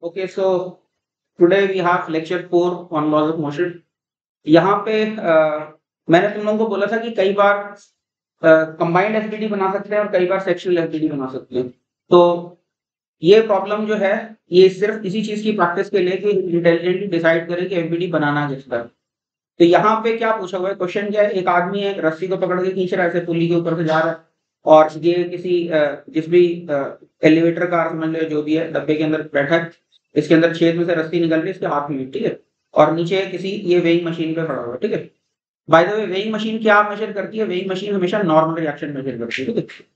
Okay, so today we have lecture 4 on laws of motion. यहाँ पे मैंने तुम लोगों को बोला था कि कई बार कंबाइंड एफबीडी बना सकते हैं और कई बार सेक्शनल एफबीडी बना सकते हैं। तो ये प्रॉब्लम जो है ये सिर्फ इसी चीज की प्रैक्टिस के लिए कि इंटेलिजेंटली डिसाइड करें कि एफबीडी बनाना किसका है। तो यहाँ पे क्या पूछा हुआ है, क्वेश्चन क्या है, एक आदमी एक रस्सी को पकड़ के खींच रहा है, ऐसे पुली के ऊपर से जा रहा है और ये किसी जिस भी एलिवेटर कार समझ लो जो भी है डब्बे के अंदर बैठा है, इसके अंदर छेद में से रस्सी निकल रही है इसके हाथ में, ठीक है, और नीचे किसी ये वेइंग मशीन पे खड़ा हुआ है, ठीक है। Bye the way weighing machine क्या मेजर करती है? वेइंग मशीन हमेशा नॉर्मल रिएक्शन मेजर करती है, ठीक है।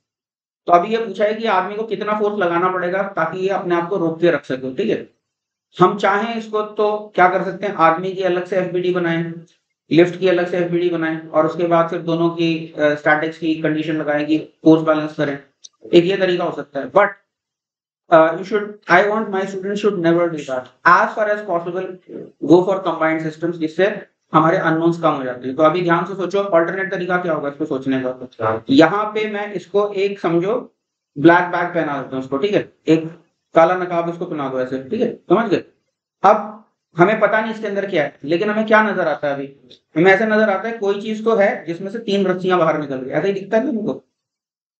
तो अभी ये पूछा है कि आदमी को कितना फोर्स लगाना पड़ेगा ताकि ये अपने आप को रोक के रख सके, ठीक है। हम चाहें इसको तो क्या कर सकते हैं, आदमी की अलग से एफबीडी बनाएं, लिफ्ट की अलग से एफबीडी बनाएं और उसके बाद फिर दोनों की स्टैटिक्स की कंडीशन लगाएं कि फोर्स बैलेंस करें। एक ये तरीका हो सकता है, but I want my students should never do that. As far as possible, go for combined systems जिससे हमारे अननोन्स कम हो जाते हैं। तो अभी ध्यान से सोचो अल्टरनेट तरीका क्या होगा इसको सोचने का। यहाँ पे मैं इसको एक समझो ब्लैक बैग पहना देता हूँ उसको, ठीक है, एक काला नकाब इसको पहना दो ऐसे, ठीक है, समझ गए। अब हमें पता नहीं इसके अंदर क्या है, लेकिन हमें क्या नजर आता है, अभी हमें ऐसा नजर आता है कोई चीज तो है जिसमें से 3 रस्सियां बाहर निकल रही है, ऐसा ही दिखता है ना हमको,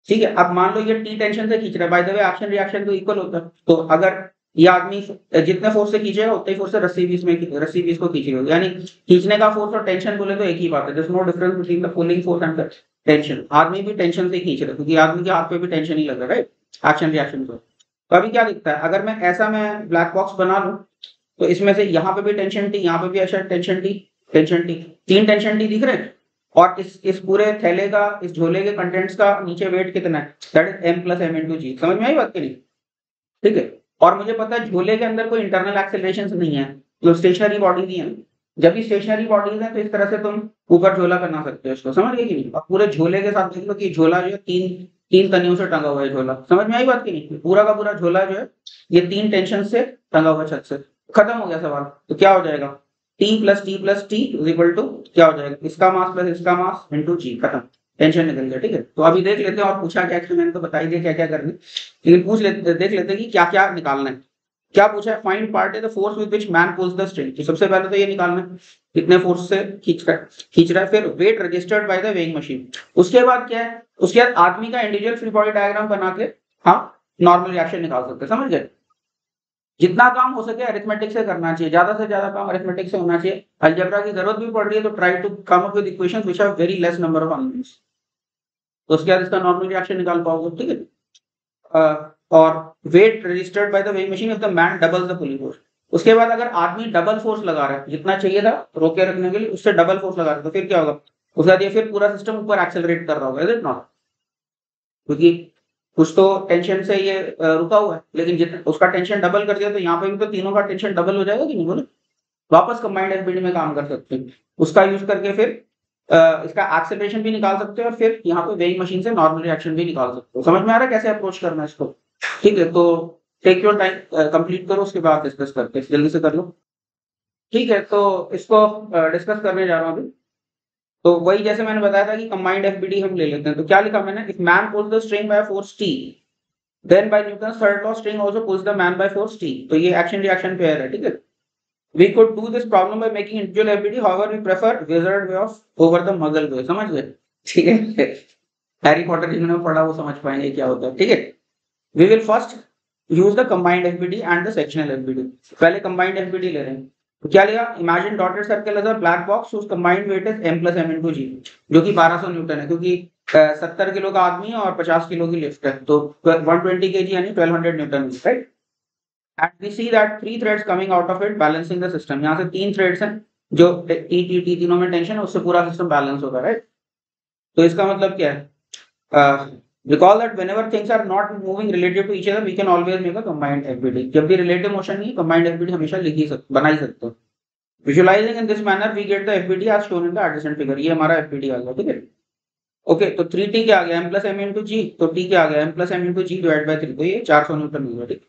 ठीक है। अब मान लो ये टी टेंशन से खींच रहा है, bye the way action reaction तो इक्वल होता है। तो अगर ये आदमी जितने फोर्स से खींचेगा उतने ही फोर्स से रस्सी भी इसको खींच रही होगी, यानी खींचने का फोर्स और टेंशन बोले तो एक ही बात है, there is no difference between the pulling force and the tension. आदमी भी टेंशन से खींच रहा है क्योंकि आदमी के हाथ पे भी टेंशन ही लग रहा है, राइट, एक्शन रिएक्शन को। तो अभी क्या दिखता है, अगर मैं ऐसा मैं ब्लैक बॉक्स बना लूं तो इसमें से यहाँ पे भी टेंशन टी, यहाँ पे भी ऐसा टेंशन टी, 3 टेंशन टी दिख रहे हैं। और इस पूरे थैले का, इस झोले के कंटेंट्स का नीचे वेट कितना है, that is m plus m into g. समझ में आई बात की नहीं, ठीक है। और मुझे पता है झोले के अंदर कोई इंटरनल एक्सेलरेशन नहीं है, जो स्टेशनरी बॉडी नहीं है। जब भी स्टेशनरी बॉडीज है तो इस तरह से तुम ऊपर झोला बना सकते हो इसको, समझ गए कि नहीं। और पूरे झोले के साथ देख लो कि झोला जो है तीन तनियों से टंगा हुआ है झोला, समझ में आई बात की नहीं। पूरा का पूरा झोला जो है ये 3 टेंशन से टंगा हुआ छत से। खत्म हो गया सवाल। तो क्या हो जाएगा, T plus T is equal to क्या हो जाएगा, इसका मास प्लस इसका मास इंटू जी, खत्म, टेंशन निकल गया, ठीक है। तो अभी देख लेते हैं, और पूछा क्या, मैंने तो बता ही दिया क्या क्या करना है, लेकिन देख लेते हैं कि क्या क्या निकालना है। क्या पूछा है, find part is the force with which man pulls the string. तो सबसे पहले तो ये निकालना है कितने फोर्स से खींच रहा है, फिर weight registered by the weighing machine. उसके बाद क्या है, उसके बाद आदमी का इंडिविजुअल फ्री बॉडी डायग्राम बना के हाँ नॉर्मल रिएक्शन निकाल सकते हैं, समझ गए। जितना काम हो सके अरिथमेटिक से करना चाहिए, ज्यादा से ज्यादा काम अरिथमेटिक से होना चाहिए। अलजेब्रा की जरूरत भी पड़ रही है तो try to come up with equations which have very less number of unknowns, तो उसके बाद इसका नॉर्मल रिएक्शन निकाल पाओगे, ठीक है। और weight registered by the weighing machine if the man doubles the pulling force. उसके बाद अगर आदमी डबल फोर्स लगा रहा है, जितना चाहिए था रोके रखने के लिए उससे डबल फोर्स लगा रहा है, तो फिर क्या होगा, उसके बाद ये फिर पूरा सिस्टम ऊपर एक्सेलरेट कर रहा होगा, इज इट नॉट, क्योंकि कुछ तो टेंशन से ये रुका हुआ है, लेकिन जितना उसका टेंशन डबल कर दिया तो यहाँ पे भी तो तीनों का टेंशन डबल हो जाएगा कि नहीं, बोले। वापस कंबाइंड एफबीडी में काम कर सकते हैं, उसका यूज करके फिर इसका एक्सेलरेशन भी निकाल सकते हैं और फिर यहाँ पे वेइंग मशीन से नॉर्मल रिएक्शन भी निकाल सकते हो। समझ में आ रहा है कैसे अप्रोच करना है इसको, ठीक है। तो टेक योर टाइम, कंप्लीट करो, उसके बाद डिस्कस करते हैं, जल्दी से कर लो, ठीक है। तो इसको डिस्कस करने जा रहा हूँ अभी। तो वही जैसे मैंने बताया था कि कंबाइंड एफबीडी हम ले लेते हैं। तो क्या लिखा मैंने, if man pulls the string by force T then by Newton's third law string also pulls the man by force T. तो ये एक्शन रिएक्शन पेयर है, ठीक है। We could do this problem by making individual FBD, however we prefer wizard way of over the muggle way. समझ गए, ठीक है। Harry Potter जिन्होंने पढ़ा वो समझ पाएंगे क्या होता है, ठीक है। We will first use the combined FBD and the sectional FBD. पहले कंबाइंड एफबीडी ले रहे हैं। तो क्या लिखा, imagine dotted circle as a black box whose combined weight is m plus m into g, जो कि 1200 न्यूटन है, क्योंकि 70 किलो का आदमी है और 50 किलो की लिफ्ट है, तो 120 kg यानी 1200 newton, right. And we see that 3 threads coming out of it balancing the system. यहाँ से 3 थ्रेड्स हैं जो टी तीनों में टेंशन है, उससे पूरा सिस्टम बैलेंस होगा, राइट। तो इसका मतलब क्या है, recall that whenever things are not moving relative to each other we can always make a combined FBD। जब भी relative motion नहीं, combined FBD हमेशा लिख ही सकते, बना ही सकते हो। Visualizing in this manner we get the FBD as shown in the adjacent figure। ये हमारा FBD आ गया, ठीक है। ओके, तो 3T क्या आ गया, m plus m into g, तो T क्या आ गया, m plus m into g divided by 3, तो ये 400 न्यूटन हो गया, ठीक।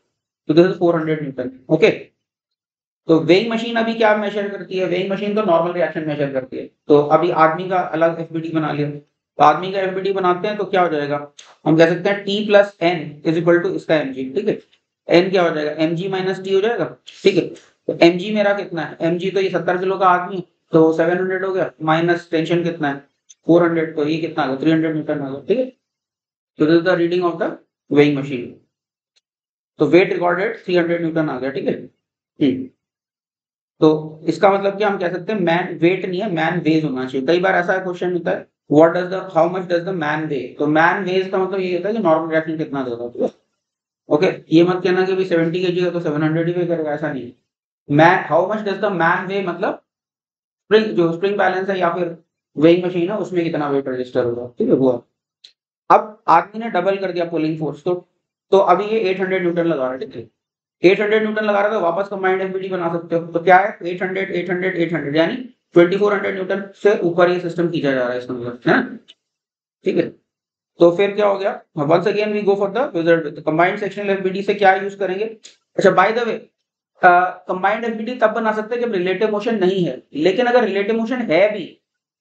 तो दिस इज 400 न्यूटन, ओके। तो वेइंग मशीन अभी क्या मेजर करती है, वेइंग मशीन तो नॉर्मल रिएक्शन मेजर करती है। तो अभी आदमी का अलग एफबीडी बना लिया, तो आदमी का एफबीडी बनाते हैं तो क्या हो जाएगा, हम कह सकते हैं T plus N is equal to इसका mg, ठीक है। एन क्या हो जाएगा, mg माइनस टी हो जाएगा, ठीक है। तो mg मेरा कितना है, mg तो ये 70 किलो का आदमी, तो 700 हो गया, माइनस टेंशन कितना है 400, तो ये कितना आ गया 300 न्यूटन आ गया, ठीक है। तो this is the reading of the weighing machine, तो वेट रिकॉर्डेड 300 न्यूटन आ गया, ठीक है। तो इसका मतलब क्या हम कह सकते हैं, मैन वेट नहीं है, मैन वेज होना चाहिए। कई बार ऐसा क्वेश्चन होता है, what does the how much does the man weigh, तो मैन वेज का मतलब ये होता है कि नॉर्मल रिएक्शन कितना देगा, ठीक है। ओके, ये मत कहना कि भाई 70 kg है तो 700 ही वे करेगा, ऐसा नहीं। Man how much does the man weigh मतलब स्प्रिंग, जो स्प्रिंग बैलेंस है या फिर वेइंग मशीन है उसमें कितना वेट रजिस्टर होगा, ठीक है वो। अब आदमी ने डबल कर दिया पुलिंग फोर्स, तो अभी ये 800 न्यूटन लगा रहा है, ठीक है। 800 न्यूटन लगा रहा था, वापस कंबाइंड एफबीडी बना सकते हो, तो क्या है 800 800 800 यानी 2400 न्यूटन से ऊपर ये सिस्टम खींचा जा रहा है इसका मतलब, है ना, ठीक है। तो फिर क्या हो गया, once again we go for the result with combined sectional FBD से क्या यूज करेंगे। अच्छा by the way, combined FBD तब बना सकते हैं जब रिलेटिव मोशन नहीं है, लेकिन अगर रिलेटिव मोशन है भी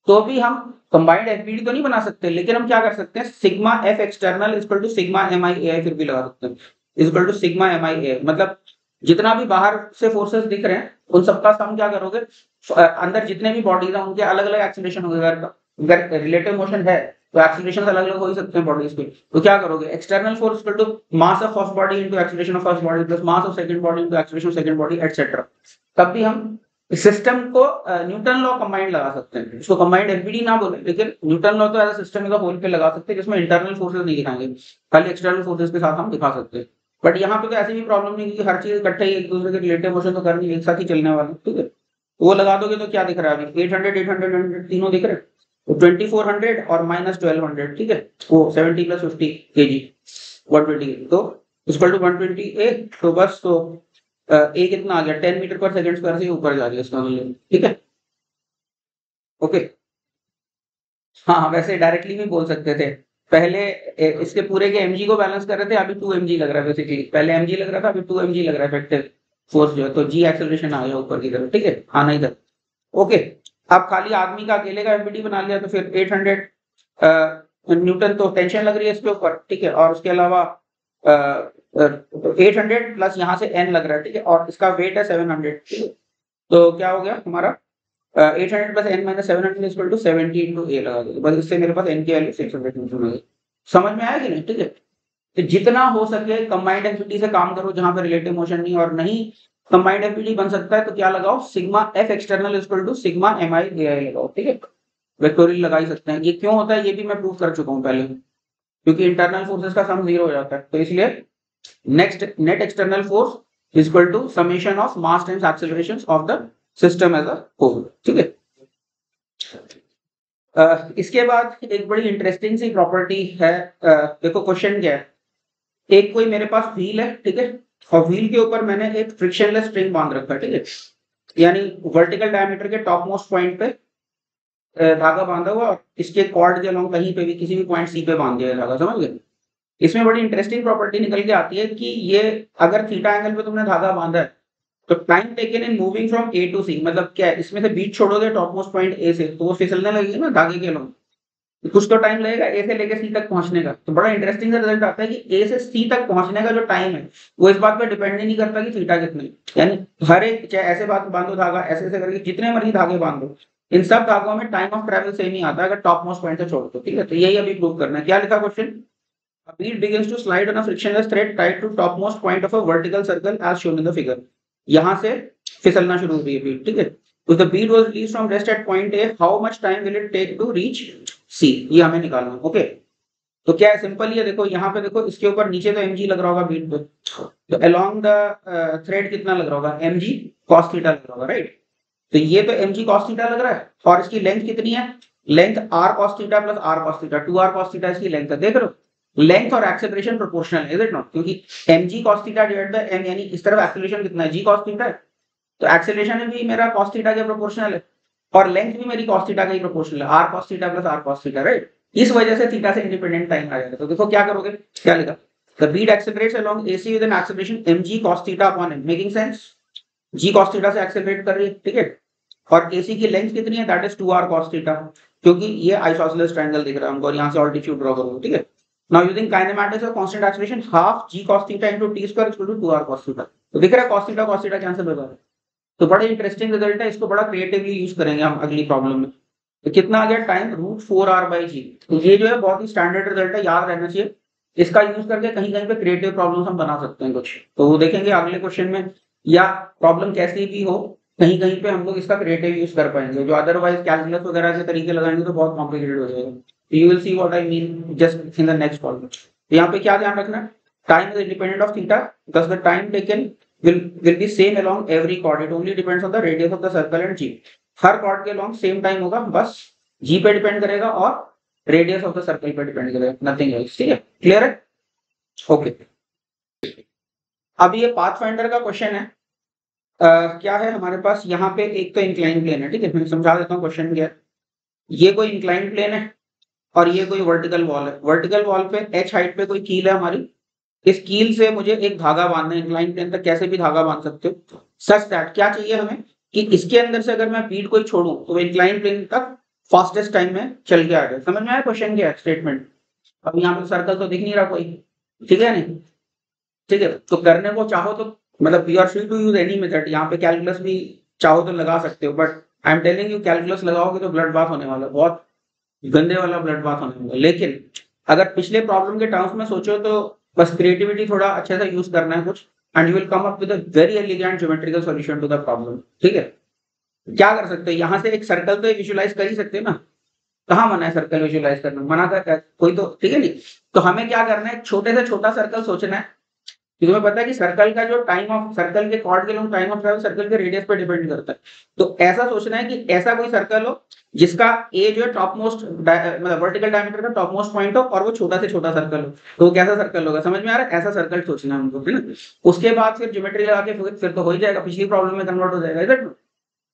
तो भी हम कंबाइंड एफबीडी तो नहीं बना सकते, लेकिन हम क्या कर सकते हैं, sigma F external is equal to sigma M I a फिर भी लगा सकते हैं, is equal to sigma M I a, मतलब जितना भी बाहर से फोर्सेस दिख रहे हैं उन सबका सम क्या करोगे, अंदर जितने भी बॉडीज हैं उनके अलग अलग एक्सीलरेशन होगा, अगर रिलेटिव मोशन है तो एक्सीलरेशन अलग अलग हो ही सकते हैं बॉडीज के, तो क्या करोगे, external force equal to mass of first body into acceleration of first body plus mass of second body into acceleration of second body etcetera. तब भी हम सिस्टम को न्यूटन लॉ कंबाइंड लगा सकते हैं, इसको कंबाइंड एफबीडी ना बोले, लेकिन न्यूटन लॉ तो एज अ सिस्टम का होल पे लगा सकते हैं, जिसमें इंटरनल फोर्सेस नहीं दिखाएंगे, खाली एक्सटर्नल फोर्सेस के साथ हम दिखा सकते हैं। बट यहाँ पे तो ऐसी भी प्रॉब्लम नहीं कि हर चीज इकट्ठे ही एक दूसरे के रिलेटिव मोशन तो करनी एक साथ ही चलने वाला, ठीक है। वो लगा दोगे तो क्या दिख रहा है अभी 800 800 800 तीनों दिख रहे हैं, तो 2400 और माइनस 1200, ठीक है, वो 70 प्लस 50 kg 120, तो इक्वल टू 120 ए, तो बस तो ए कितना आ गया 10 मीटर पर सेकंड स्क्वायर से ऊपर जा रही है इसका मतलब, ठीक है। ओके, हाँ वैसे डायरेक्टली भी बोल सकते थे, पहले इसके पूरे के एमजी को बैलेंस कर रहे थे, अभी 2 mg लग रहा है बेसिकली, पहले एमजी लग रहा था अभी 2 mg लग रहा है इफेक्टिव फोर्स जो है, तो जी एक्सेलरेशन आ गया ऊपर की तरफ, ठीक है, आना इधर। ओके, अब खाली आदमी का अकेले का एमपीटी बना लिया तो फिर 800 न्यूटन तो टेंशन लग रही है इसके ऊपर, ठीक है, और उसके अलावा 800 प्लस यहाँ से एन लग रहा है, ठीक है, और इसका वेट है 700, ठीक है। तो क्या हो गया हमारा 800 plus N minus 700 equal to 70 into a लगा दो, बस इससे मेरे पास एन की वैल्यू 600 न्यूटन हो गई। समझ में आया कि नहीं, ठीक है। तो जितना हो सके कंबाइंड एफबीडी से काम करो जहां पे रिलेटिव मोशन नहीं, और नहीं कंबाइंड एफबीडी बन सकता है तो क्या लगाओ, sigma F external equal to sigma M I A i लगाओ, ठीक है, वेक्टोरियल लगा ही सकते हैं। ये क्यों होता है ये भी मैं प्रूव कर चुका हूँ पहले, क्योंकि इंटरनल फोर्सेस का सम 0 हो जाता है, तो इसलिए next net external force equal to summation of mass times acceleration of the system as a whole, ठीक है। इसके बाद एक बड़ी इंटरेस्टिंग सी प्रॉपर्टी है, देखो क्वेश्चन क्या है, एक कोई मेरे पास व्हील है, ठीक है, और व्हील के ऊपर मैंने एक फ्रिक्शनलेस स्प्रिंग बांध रखा है, ठीक है, यानी वर्टिकल डायमीटर के टॉप मोस्ट पॉइंट पे धागा बांधा हुआ, और इसके कॉर्ड के अलोंग कहीं पे भी किसी भी पॉइंट सी पे बांध दिया है धागा, समझ गए। इसमें बड़ी इंटरेस्टिंग प्रॉपर्टी निकल के आती है कि ये अगर थीटा एंगल पे तुमने धागा बांधा है तो time taken in moving from A to C, मतलब क्या है, इसमें से बीच छोड़ोगे टॉप मोस्ट पॉइंट ए से तो वो फिसलने लगेगी ना धागे के अलोंग, कुछ तो टाइम लगेगा ए से लेके सी तक पहुंचने का, तो बड़ा इंटरेस्टिंग सा रिजल्ट आता है कि ए से सी तक पहुंचने का जो टाइम है वो इस बात पे डिपेंड ही नहीं करता कि थीटा कितने, यानी हर एक चाहे ऐसे बात बांधो धागा ऐसे ऐसे करके जितने मर्जी धागे बांधो, इन सब धागों में टाइम ऑफ ट्रेवल सेम ही आता है अगर टॉप मोस्ट पॉइंट से छोड़ दो, ठीक है। तो यही अभी प्रूव करना है। क्या लिखा question, a bead begins to slide on a frictionless thread tied to topmost point of a vertical circle as shown in the figure, यहां से फिसलना शुरू हुई है बीड, ठीक है। If the bead was released from rest at point A, how much time will it take to reach C, ये हमें निकालना है, ओके। तो क्या है, सिंपल ही है, देखो यहाँ पे देखो इसके ऊपर नीचे तो mg लग रहा होगा बीड पे, तो along the thread कितना लग रहा होगा, mg cos थीटा लग रहा होगा, राइट। तो ये तो mg cos थीटा लग रहा है, और इसकी लेंथ कितनी है, length r cos theta plus r cos theta, 2r cos theta इसकी लेंथ है, देख रहे हो, लेंथ और एक्सेलरेशन प्रोपोर्शनल है, इज इट नॉट, क्योंकि mg cos theta divided by m, यानी इस तरफ एक्सेलरेशन कितना है, g cos थीटा है, तो एक्सेलरेशन भी मेरा cos थीटा के प्रोपोर्शनल है, और लेंथ भी मेरी cos थीटा का ही प्रोपोर्शनल है, r cos theta plus r cos theta, right. इस वजह से थीटा से इंडिपेंडेंट टाइम आ जाएगा। तो देखो क्या करोगे, क्या लिखा, the Beed accelerates along AC with an acceleration mg cos theta upon m, making sense, g cos theta से एक्सेलरेट कर रही है, ठीक है, और AC की लेंथ कितनी है, that is 2r cos theta, क्योंकि ये आइसोसेलेस ट्रायंगल दिख रहा है हमको, और यहाँ से ऑल्टीट्यूड ड्रॉ करोगे, ठीक है। नाउ यूजिंग काइनेमैटिक्स और constant acceleration half g cos theta into t square equal to 2r cos theta. तो दिख रहा है cos थीटा कैंसिल हो रहा है। तो बड़ा इंटरेस्टिंग रिजल्ट है, इसको बड़ा क्रिएटिवली यूज करेंगे हम अगली प्रॉब्लम में। तो कितना आ गया टाइम √4r/g। तो ये जो है बहुत ही स्टैंडर्ड रिजल्ट है, याद रहना चाहिए। इसका यूज करके कहीं कहीं पे क्रिएटिव प्रॉब्लम्स हम बना सकते हैं कुछ, तो वो देखेंगे अगले क्वेश्चन में। या प्रॉब्लम कैसी भी हो, कहीं कहीं पे हम लोग इसका क्रिएटिव यूज कर पाएंगे, जो अदरवाइज कैलकुलस वगैरह के तरीके लगाएंगे तो बहुत कॉम्प्लिकेटेड हो जाएगा। You will see what I mean just in the next problem. तो यहाँ पे क्या ध्यान रखना है, time is independent of theta because the time taken will be same along every chord, it only depends on the radius of the circle and g। Her chord के along same time होगा, बस g पे depend करेगा और radius of the circle पे depend करेगा, nothing else. ठीक है, क्लियर है? ओके, अब ये पाथफाइंडर का क्वेश्चन है। क्या है हमारे पास यहाँ पे, एक तो इंक्लाइन प्लेन है, ठीक है, मैं समझा देता हूँ क्वेश्चन क्या है। ये कोई इंक्लाइन प्लेन है और ये कोई वर्टिकल वॉल है। वर्टिकल वॉल पे h हाइट पे कोई कील है हमारी, इस कील से मुझे एक धागा बांधना है, इंक्लाइन प्लेन तक कैसे भी धागा बांध सकते हो। सच दैट क्या चाहिए हमें कि इसके अंदर से अगर मैं बीड कोई छोड़ूं तो वो इंक्लाइन प्लेन तक फास्टेस्ट टाइम में चल के आ जाए। समझ में आया क्वेश्चन क्या है, स्टेटमेंट? अब यहाँ पे सर्कल तो दिख नहीं रहा कोई, ठीक है नहीं? ठीक है, तो करने को चाहो तो मतलब you are free to use any method. यहाँ पे कैलकुलस भी चाहो तो लगा सकते हो, but I am telling you calculus लगाओगे तो ब्लड बाथ होने वाला, बहुत गंदे वाला ब्लड बाथ होने वाला। लेकिन अगर पिछले प्रॉब्लम के टर्म्स में सोचो तो बस क्रिएटिविटी थोड़ा अच्छे से यूज करना है कुछ, and you will come up with a very elegant geometrical solution to the problem. ठीक है, क्या कर सकते हैं, यहाँ से एक सर्कल तो विजुलाइज कर ही सकते हैं ना। कहाँ मना है सर्कल विजुलाइज करना, मना कर कोई तो, ठीक है नहीं? तो हमें क्या करना है, छोटे से छोटा सर्कल सोचना है। कि तुम्हें पता है कि सर्कल का जो टाइम ऑफ सर्कल के कॉर्ड के long time of travel circle के रेडियस पर डिपेंड करता है। तो ऐसा सोचना है कि ऐसा कोई सर्कल हो जिसका ए जो है टॉप मोस्ट मतलब वर्टिकल डायमीटर का टॉप मोस्ट पॉइंट हो और वो छोटा से छोटा सर्कल हो, तो वो कैसा सर्कल होगा? समझ में आ रहा है? ऐसा सर्कल सोचना है हमको, है ना? उसके बाद फिर ज्योमेट्री लगा के फिर तो हो ही जाएगा, पिछली प्रॉब्लम में कन्वर्ट हो जाएगा। इधर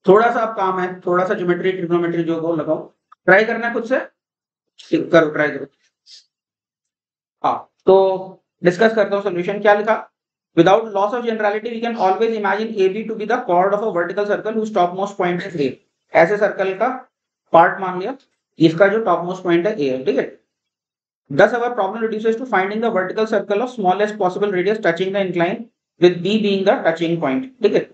थोड़ा सा आप काम है, थोड़ा सा ज्योमेट्री ट्रिग्नोमेट्री जो को लगाओ, ट्राई करना है खुद से, करो ट्राई करो। हाँ, तो डिस्कस करता हूँ सोल्यूशन। क्या लिखा, without loss of generality we can always imagine AB to be the chord of a vertical circle whose topmost point is A। ऐसे सर्कल का पार्ट मान लिया, इसका जो टॉपमोस्ट पॉइंट है A है, ठीक है। Thus our problem reduces to finding the vertical circle of smallest possible radius touching the incline with B being the touching point। ठीक है,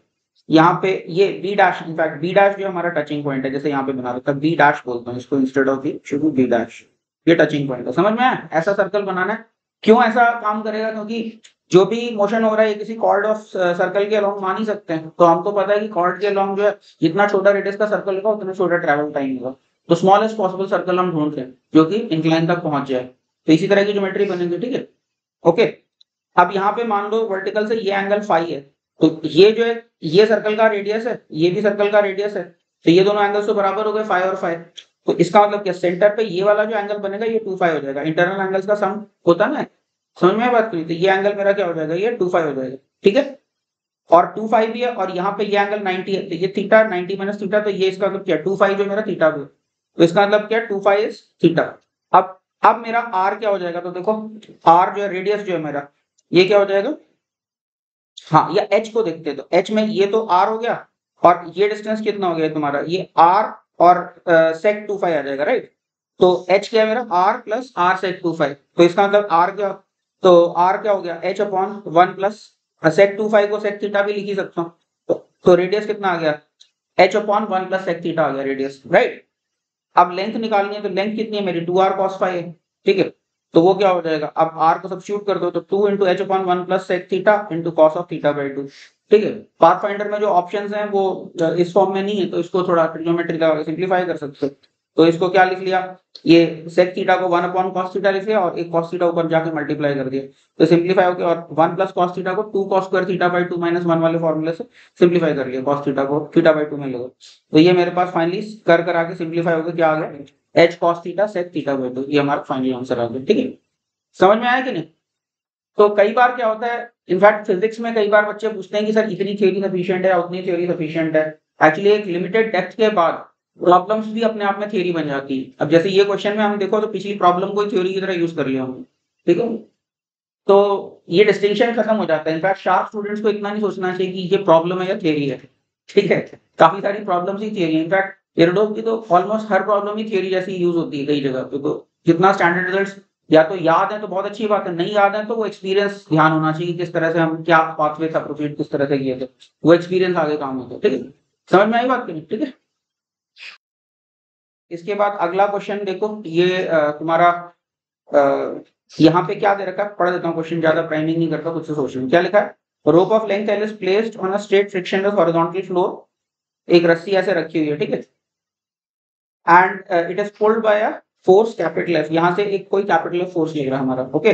यहाँ पे ये B dash, in fact B dash जो हमारा टचिंग पॉइंट है, जैसे यहाँ पे बना रखा है B डैश बोलता हूँ इसको इंस्टेड ऑफ B डैश, ये टचिंग पॉइंट है। समझ में आया? ऐसा सर्कल बनाना है। क्यों ऐसा काम करेगा? क्योंकि जो भी मोशन हो रहा है ये किसी कॉर्ड ऑफ सर्कल के अलोंग मान ही सकते हैं। तो हमको पता है कि कॉर्ड के अलोंग जो है जितना छोटा रेडियस का सर्कल होगा उतना छोटा ट्रैवल टाइम होगा। तो स्मॉलेस्ट पॉसिबल सर्कल हम ढूंढ रहे हैं जो कि इंक्लाइन तक पहुंच जाए। तो इसी तरह की ज्योमेट्री बनेगी, ठीक है। ओके, अब यहाँ पे मान लो वर्टिकल से ये एंगल फाई है, तो ये जो है ये सर्कल का रेडियस है, ये भी सर्कल का रेडियस है, तो ये दोनों एंगल्स तो बराबर हो गए, फाई और फाई। तो इसका मतलब क्या, सेंटर पे ये वाला जो एंगल बनेगा ये 2 फाई हो जाएगा। इंटरनल एंगल्स का सम होता है ना, समझ में बात करी? तो ये एंगल मेरा क्या हो जाएगा, ये 2 फाई हो जाएगा, ठीक है। और 2 फाई भी है और यहाँ पे ये एंगल 90 है, तो ये थीटा 90 माइनस थीटा, तो ये इसका मतलब क्या, 2 फाई जो मेरा थीटा भी, तो इसका मतलब क्या, 2 फाई इज थीटा। अब मेरा आर क्या हो जाएगा, तो देखो आर जो है रेडियस जो है मेरा, ये क्या हो जाएगा, हाँ या एच को देखते हैं। तो एच में ये तो आर हो गया और ये डिस्टेंस कितना हो गया तुम्हारा, ये आर और सेक 2 फाई आ जाएगा, राइट। तो एच क्या है मेरा, R plus R sec 2 phi. तो इसका मतलब आर क्या, तो आर क्या हो गया, H upon 1 plus sec 2 phi को सेक थीटा भी लिख ही सकता हूँ। तो रेडियस कितना आ गया, H upon 1 plus sec theta आ गया रेडियस, राइट। अब लेंथ निकालनी है, तो लेंथ कितनी है मेरी, 2r cos फाई है, ठीक है। तो वो क्या हो जाएगा, अब r को सब्स्टिट्यूट कर दो, तो 2 into H upon 1 plus sec theta into cos of theta by 2, ठीक है। पाथ फाइंडर में जो ऑप्शंस हैं वो इस फॉर्म में नहीं है, तो इसको थोड़ा ट्रिग्नोमेट्री लगा के सिंप्लीफाई कर सकते हो। तो इसको क्या लिख लिया, ये सेक थीटा को 1 अपॉन कॉस थीटा लिख लिया और एक कॉस थीटा ऊपर जाके मल्टीप्लाई कर दिया, तो सिंप्लीफाई हो गया। और 1 प्लस कॉस थीटा को 2 cos square theta by 2 minus 1 वाले फॉर्मूले से सिंप्लीफाई कर लिया, कॉस थीटा को थीटा बाई 2 में लगा। तो ये मेरे पास फाइनली कर आके सिंप्लीफाई हो गया, क्या आ गया, H cos theta sec theta by 2, ये हमारा फाइनल आंसर आ गया, ठीक है। समझ में आया कि नहीं? तो कई बार क्या होता है, इनफैक्ट फिजिक्स में कई बार बच्चे पूछते हैं कि सर इतनी थ्योरी सफिशिएंट है, उतनी थ्योरी सफिशिएंट है। एक्चुअली एक लिमिटेड डेप्थ के बाद प्रॉब्लम्स भी अपने आप में थ्योरी बन जाती है। अब जैसे ये क्वेश्चन में हम देखो तो पिछली प्रॉब्लम को थ्योरी की तरह यूज कर लिया हमने, ठीक है। तो ये डिस्टिंक्शन खत्म हो जाता है। इनफैक्ट शार्प स्टूडेंट्स को इतना नहीं सोचना चाहिए कि ये प्रॉब्लम है या थ्योरी है, ठीक है। काफी सारी प्रॉब्लम्स ही थ्योरी है। इनफैक्ट एरोडोप की तो ऑलमोस्ट हर प्रॉब्लम ही थ्योरी जैसी यूज होती है कई जगह पे। तो जितना स्टैंडर्ड रिजल्ट्स या तो याद है तो बहुत अच्छी बात है, नहीं याद है तो वो एक्सपीरियंस ध्यान होना चाहिए, किस तरह से हम क्या पाथवे था प्रोसीड किस तरह से किए थे, वो एक्सपीरियंस आगे काम होता है। ठीक है, समझ में आई बात करें? ठीक है, इसके बाद अगला क्वेश्चन देखो, ये तुम्हारा यहाँ पे क्या दे रखा है, पढ़ देता हूँ क्वेश्चन, ज्यादा प्राइमिंग नहीं करता, खुद से सोच रहा हूँ क्या लिखा है। रोप of length L is placed on a straight frictionless horizontal floor, एक रस्सी ऐसे रखी हुई है, ठीक है, and it is pulled bye a force capital F, यहाँ से एक कोई कैपिटल एफ फोर्स लग रहा है हमारा, okay,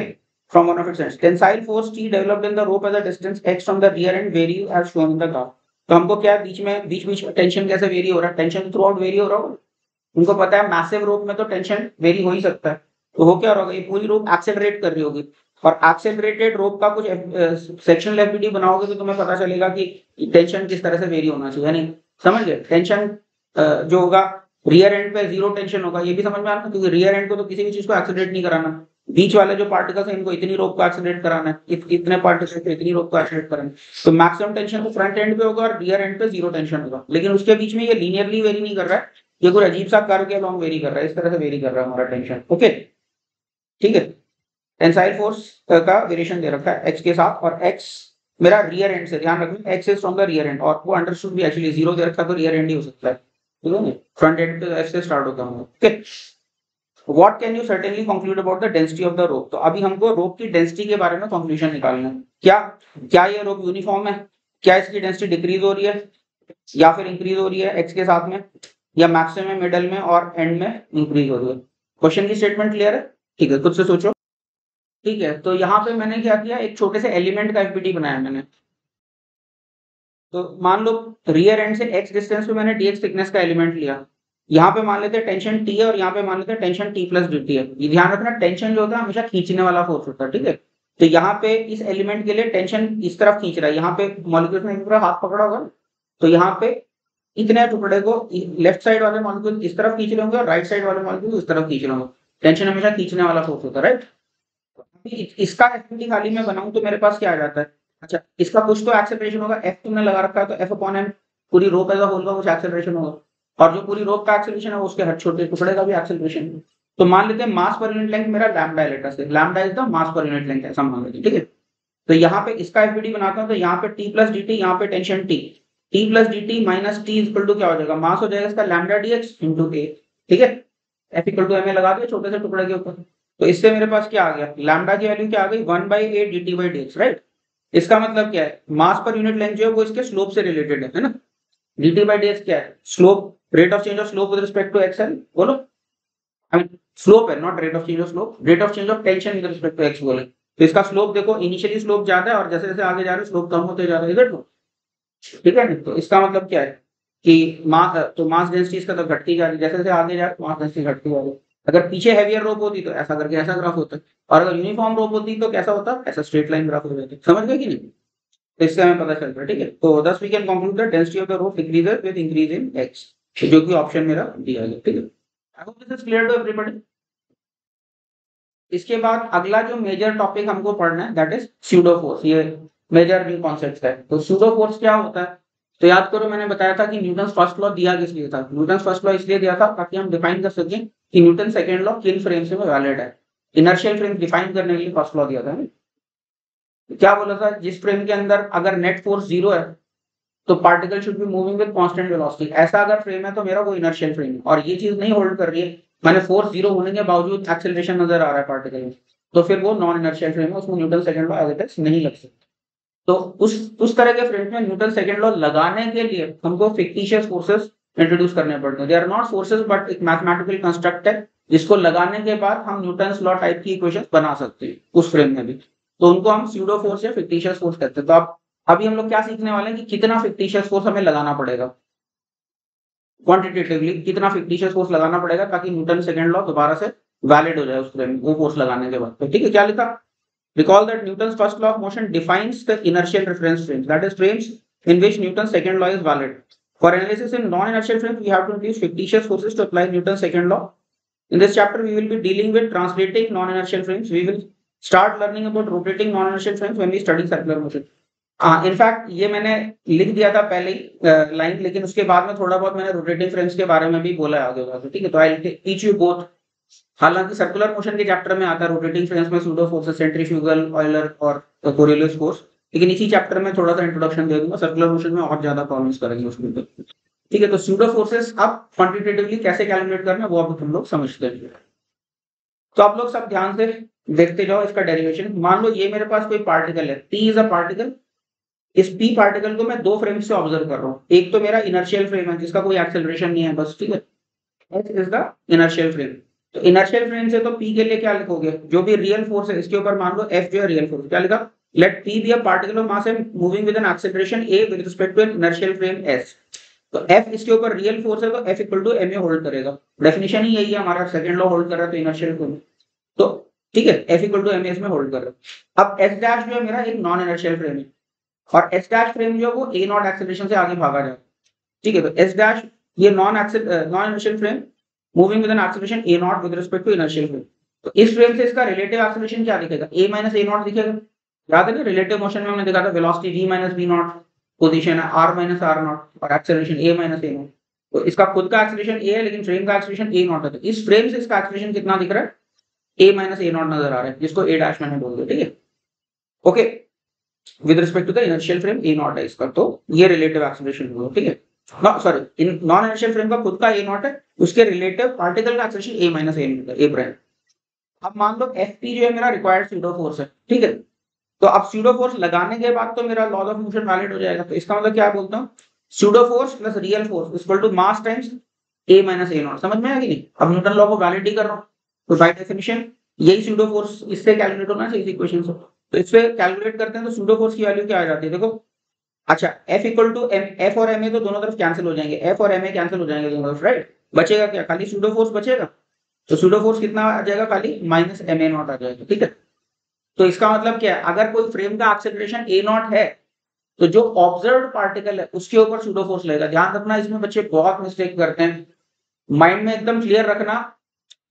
from one of its ends, tensile force T developed in the rope at a distance x from the rear end vary as shown in the graph. तो हमको क्या बीच में टेंशन कैसे very हो रहा है, टेंशन थ्रू आउट वेरी हो रहा होगा, उनको पता है मैसिव रोप में तो टेंशन वेरी हो ही सकता है, तो हो क्या होगा, ये पूरी रोप एक्सेलरेट कर रही होगी, और एक्सेलरेटेड रोप का कुछ सेक्शनल एफबीडी बनाओगे तो तुम्हें पता चलेगा कि टेंशन किस तरह से वेरी होना चाहिए, यानी समझ गए, टेंशन जो होगा रियर एंड पे जीरो टेंशन होगा, ये भी समझ में आ रहा है, क्योंकि रियर एंड को तो किसी भी चीज को एक्सेलरेट नहीं कराना, बीच वाले जो पार्टिकल्स हैं इनको इतनी रोप को एक्सेलरेट कराना है, इतने पार्टिकल्स को इतनी रोप को एक्सेलरेट कराना है, तो मैक्सिमम टेंशन तो फ्रंट एंड पे होगा और रियर एंड पे जीरो टेंशन होगा, लेकिन उसके बीच में ये लीनियरली वेरी नहीं कर रहा है, ये कोई अजीब सा कर्व के अलोंग वेरी कर रहा है, इस तरह से वेरी कर रहा है हमारा टेंशन, ओके, ठीक है। टेंसाइल फोर्स का वेरिएशन दे रखा है एक्स के साथ, और एक्स मेरा रियर एंड से, ध्यान रखना x is from the rear and, और वो अंडरस्टूड भी एक्चुअली जीरो दे रखा है तो रियर एंड ही हो सकता है, ठीक है, फ्रंट एंड तो एफ से स्टार्ट होता है, okay. What can you certainly conclude about the density of the रोप, तो अभी हमको रोप की डेंसिटी के बारे में कंक्लूजन निकालना है, क्या क्या ये रोप यूनिफॉर्म है, क्या इसकी डेंसिटी डिक्रीज हो रही है या फिर इंक्रीज हो रही है एक्स के साथ में, या मैक्सिमम मिडल में और एंड में इंक्रीज हो रही है। क्वेश्चन की स्टेटमेंट क्लियर है? ठीक है, खुद से सोचो। ठीक है, तो यहाँ पे मैंने क्या किया, एक छोटे से एलिमेंट का एफबीटी बनाया मैंने, तो मान लो रियर एंड से एक्स डिस्टेंस पे मैंने डीएक्स थिकनेस का एलिमेंट लिया, यहाँ पे मान लेते हैं टेंशन टी है और यहाँ पे मान लेते हैं टेंशन टी प्लस डी है, ये ध्यान रखना टेंशन जो होता है हमेशा खींचने वाला फोर्स होता है, ठीक है, तो यहाँ पे इस एलिमेंट के लिए टेंशन इस तरफ खींच रहा है, यहाँ पे मॉलिक्यूल्स ने एक पूरा हाथ पकड़ा होगा, तो यहाँ पे इतने टुकड़े को लेफ्ट साइड वाले मॉलिक्यूल इस तरफ खींच रहे होंगे और राइट साइड वाले मॉलिक्यूल इस तरफ खींच रहे होंगे, टेंशन हमेशा खींचने वाला फोर्स होता है, राइट। इसका एफबीटी खाली मैं बनाऊं तो मेरे पास क्या आ जाता है, अच्छा इसका कुछ तो एक्सेलरेशन होगा, एफ तुमने लगा रखा है तो एफ अपॉन एम, पूरी रोप एज अ होल का कुछ एक्सेलरेशन होगा, और जो पूरी रोप का एक्सेलरेशन है उसके हर छोटे टुकड़े का भी एक्सेलरेशन है, तो मान लेते हैं मास पर यूनिट लेंथ मेरा लैम्डा है, लेटर से lambda is the mass per unit length, ऐसा मान लेते हैं, ठीक है। तो यहाँ पे इसका एफबीटी बनाता हूँ, तो यहाँ पे टी प्लस डी टी, यहाँ पे tension T plus D T minus T equal to क्या हो जाएगा, मास हो जाएगा इसका lambda D X into A, ठीक है, F equal to M A लगा दिया छोटे से टुकड़े के ऊपर, तो इससे मेरे पास क्या आ गया, लैम्डा की वैल्यू क्या आ गई 1/8 dt by dx, राइट। इसका मतलब क्या है, मास पर यूनिट लेंथ जो है वो इसके स्लोप से रिलेटेड है ना, dt by dx क्या है, slope, rate of change of slope with respect to X है, बोलो, आई मीन स्लोप है, not rate of change of slope, rate of change of tension with respect to X बोले, तो इसका slope देखो initially slope ज्यादा है और जैसे जैसे आगे जा रहे स्लोप कम होते जा रहे हैं, देखो, ठीक है, तो इसका मतलब क्या है कि मास, तो मास डेंसिटी इसका तो घटती जा रही है, जैसे जैसे आगे जा रहे मास डेंसिटी घटती जा रही है, अगर पीछे हैवियर रोप होती तो ऐसा करके ऐसा ग्राफ होता है, और अगर यूनिफॉर्म रोप होती तो कैसा होता, ऐसा स्ट्रेट लाइन ग्राफ हो जाती, समझ गए कि नहीं, तो इससे हमें पता चलता है, ठीक है, तो thus we can conclude the density of the rope decreases with increase in X, जो कि ऑप्शन मेरा दिया गया, ठीक है, I hope this is clear to everybody. इसके बाद अगला जो मेजर टॉपिक हमको पढ़ना है दैट इज स्यूडो फोर्स, ये मेजर न्यू कॉन्सेप्ट है, तो स्यूडो फोर्स क्या होता है, तो याद करो मैंने बताया था कि न्यूटन फर्स्ट लॉ दिया किस लिए था, न्यूटन फर्स्ट लॉ इसलिए दिया था ताकि हम डिफाइन कर सकें कि न्यूटन सेकंड लॉ किन फ्रेम्स में वैलिड है, इनर्शियल फ्रेम डिफाइन करने के लिए फर्स्ट लॉ दिया था ना, क्या बोला था, जिस फ्रेम के अंदर अगर नेट फोर्स जीरो है तो particle should be moving with constant velocity, ऐसा अगर फ्रेम है तो मेरा वो इनर्शियल फ्रेम है, और ये चीज नहीं होल्ड कर रही है, मैंने फोर्स जीरो होने के बावजूद एक्सेलरेशन नजर आ रहा है पार्टिकल में, तो फिर वो नॉन इनर्शियल फ्रेम है, उसमें Newton second law as it is नहीं लग सकता, तो उस तरह के फ्रेम में न्यूटन सेकंड लॉ लगाने के लिए हमको फिक्टिशियस फोर्सेस इंट्रोड्यूस करने पड़ते हैं, they are not forces but एक मैथमेटिकल कंस्ट्रक्ट है जिसको लगाने के बाद हम न्यूटन लॉ टाइप की इक्वेशंस बना सकते हैं उस फ्रेम में भी, तो उनको हम स्यूडो फोर्स या फिक्टिशियस फोर्स कहते हैं। तो आप अभी हम लोग क्या सीखने वाले हैं कि कितना फिक्टिशियस फोर्स हमें लगाना पड़ेगा, क्वांटिटेटिवली कितना फिक्टिशियस फोर्स लगाना पड़ेगा ताकि न्यूटन सेकंड लॉ दोबारा से वैलिड हो जाए उस फ्रेम में, वो फोर्स लगाने के बाद, तो ठीक है, क्या लिखा, recall that Newton's first law of motion defines the inertial reference frames, that is frames in which Newton's second law is valid. For analysis in non-inertial frames, we have to introduce fictitious forces to apply Newton's second law. In this chapter, we will be dealing with translating non-inertial frames. We will start learning about rotating non-inertial frames when we study circular motion. In fact ये मैंने लिख दिया था पहले ही line, लेकिन उसके बाद में थोड़ा बहुत मैंने रोटेटिंग फ्रेम्स के बारे में भी बोला आगे होगा, ठीक है, तो आई टीच यू बोथ हालांकि सर्कुलर मोशन के चैप्टर में आता है रोटेटिंग फ्रेम्स में सूडो फोर्सेस, सेंट्रीफ्यूगल, ऑयलर और कोरियोलिस फोर्स, लेकिन इसी चैप्टर में थोड़ा सा इंट्रोडक्शन दे दूंगा, सर्कुलर मोशन में और ज्यादा प्रॉब्लम्स करेंगे उसके ऊपर। ठीक है, तो सूडो फोर्सेस अब क्वांटिटेटिवली कैसे कैलकुलेट करना है वो अब हम लोग समझते हैं। तो आप लोग सब ध्यान से देखते जाओ इसका डेरिवेशन। मान लो ये मेरे पास कोई पार्टिकल है, P इज अ पार्टिकल। इस P पार्टिकल को मैं दो फ्रेम से ऑब्जर्व कर रहा हूँ। एक तो मेरा इनर्शियल फ्रेम है जिसका कोई एक्सेलरेशन नहीं है बस, ठीक है, H is the inertial frame. तो इनर्शियल फ्रेम से तो P के लिए क्या लिखोगे, जो भी रियल फोर्स है इसके ऊपर मान लो F जो है रियल फोर्स, क्या लिखा, let P be a particle of mass M moving with an acceleration A with respect to an inertial frame S। तो F इसके ऊपर रियल फोर्स है तो F equal to ma hold करेगा। डेफिनेशन ही यही है, हमारा सेकंड लॉ होल्ड कर रहा है तो इनर्शियल फ्रेम, तो ठीक है, F इक्वल टू ma इसमें होल्ड कर रहा है। अब S डैश जो है मेरा एक नॉन इनर्शियल फ्रेम है और S डैश फ्रेम जो है वो a नॉट एक्सेलरेशन से आगे भागा जाए। ठीक है, तो S डैश ये non inertial frame moving with an acceleration a not with respect to inertial frame. तो इस फ्रेम से इसका रिलेटिव एक्सेलरेशन क्या दिखेगा, a माइनस a नॉट दिखेगा। याद है ना, रिलेटिव मोशन में हमने देखा था velocity v minus v not, position है r माइनस r नॉट और acceleration a minus a not. तो इसका खुद का एक्सेलरेशन a है लेकिन फ्रेम का एक्सेलरेशन a नॉट है, तो इस फ्रेम से इसका एक्सेलरेशन कितना दिख रहा है, a माइनस a नॉट नजर आ रहा है, जिसको a डैश मैंने बोल दिया। ठीक है, okay, with respect to the inertial frame a not है इसका, तो ये रिलेटिव एक्सेलरेशन हुआ। ठीक है, सॉरी, नॉन इनर्शियल फ्रेम का खुद का a नॉट है, उसके रिलेटिव पार्टिकल का acceleration a minus a not है, a प्राइम। अब मान लो Fp जो है मेरा रिक्वायर्ड स्यूडो फोर्स है। ठीक है, तो अब स्यूडो फोर्स लगाने के बाद तो मेरा लॉ ऑफ मोशन वैलिड हो जाएगा। तो इसका मतलब क्या बोलता हूँ, pseudo force plus real force equal to mass times a minus a not. समझ में आया कि नहीं? अब न्यूटन लॉ को वैलिड ही कर रहा हूँ, तो बाय डेफिनेशन यही स्यूडो फोर्स इससे कैलकुलेट होना चाहिए इस इक्वेशन से। तो इससे कैलकुलेट करते हैं तो स्यूडो फोर्स की वैल्यू क्या आ जाती है, देखो। अच्छा, F इक्वल टू F और ma तो दोनों तरफ कैंसिल हो जाएंगे, F और ma कैंसिल हो जाएंगे दोनों तरफ, राइट। बचेगा क्या, खाली स्यूडो फोर्स बचेगा। तो स्यूडो फोर्स कितना आ जाएगा, खाली माइनस ma नॉट आ जाएगा। ठीक है, तो इसका मतलब क्या है, अगर कोई फ्रेम का एक्सेलरेशन a नॉट है तो जो ऑब्जर्व्ड पार्टिकल है उसके ऊपर स्यूडो फोर्स लगेगा। ध्यान रखना, इसमें बच्चे बहुत मिस्टेक करते हैं। माइंड में एकदम क्लियर रखना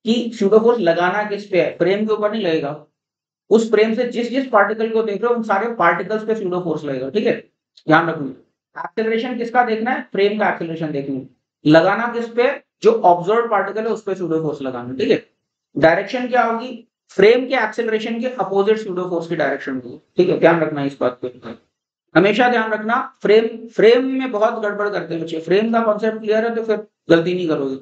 कि स्यूडो फोर्स लगाना किस पे है, फ्रेम के ऊपर नहीं लगेगा। उस फ्रेम से जिस जिस पार्टिकल को देख रहे हो उन सारे पार्टिकल्स पे स्यूडो फोर्स लगेगा। ठीक है, ध्यान रखना। एक्सेलरेशन किसका देखना है, फ्रेम का एक्सेलरेशन देखना है। लगाना किस पे, जो ऑब्जर्व्ड पार्टिकल है उस पे स्यूडो फोर्स लगाना। ठीक है, डायरेक्शन क्या होगी, फ्रेम के एक्सेलरेशन के अपोजिट स्यूडो फोर्स की डायरेक्शन होगी। ठीक है, ध्यान रखना इस बात पे, हमेशा ध्यान रखना। फ्रेम में बहुत गड़बड़ करते हैं बच्चे, फ्रेम का कॉन्सेप्ट क्लियर है तो फिर गलती नहीं करोगे।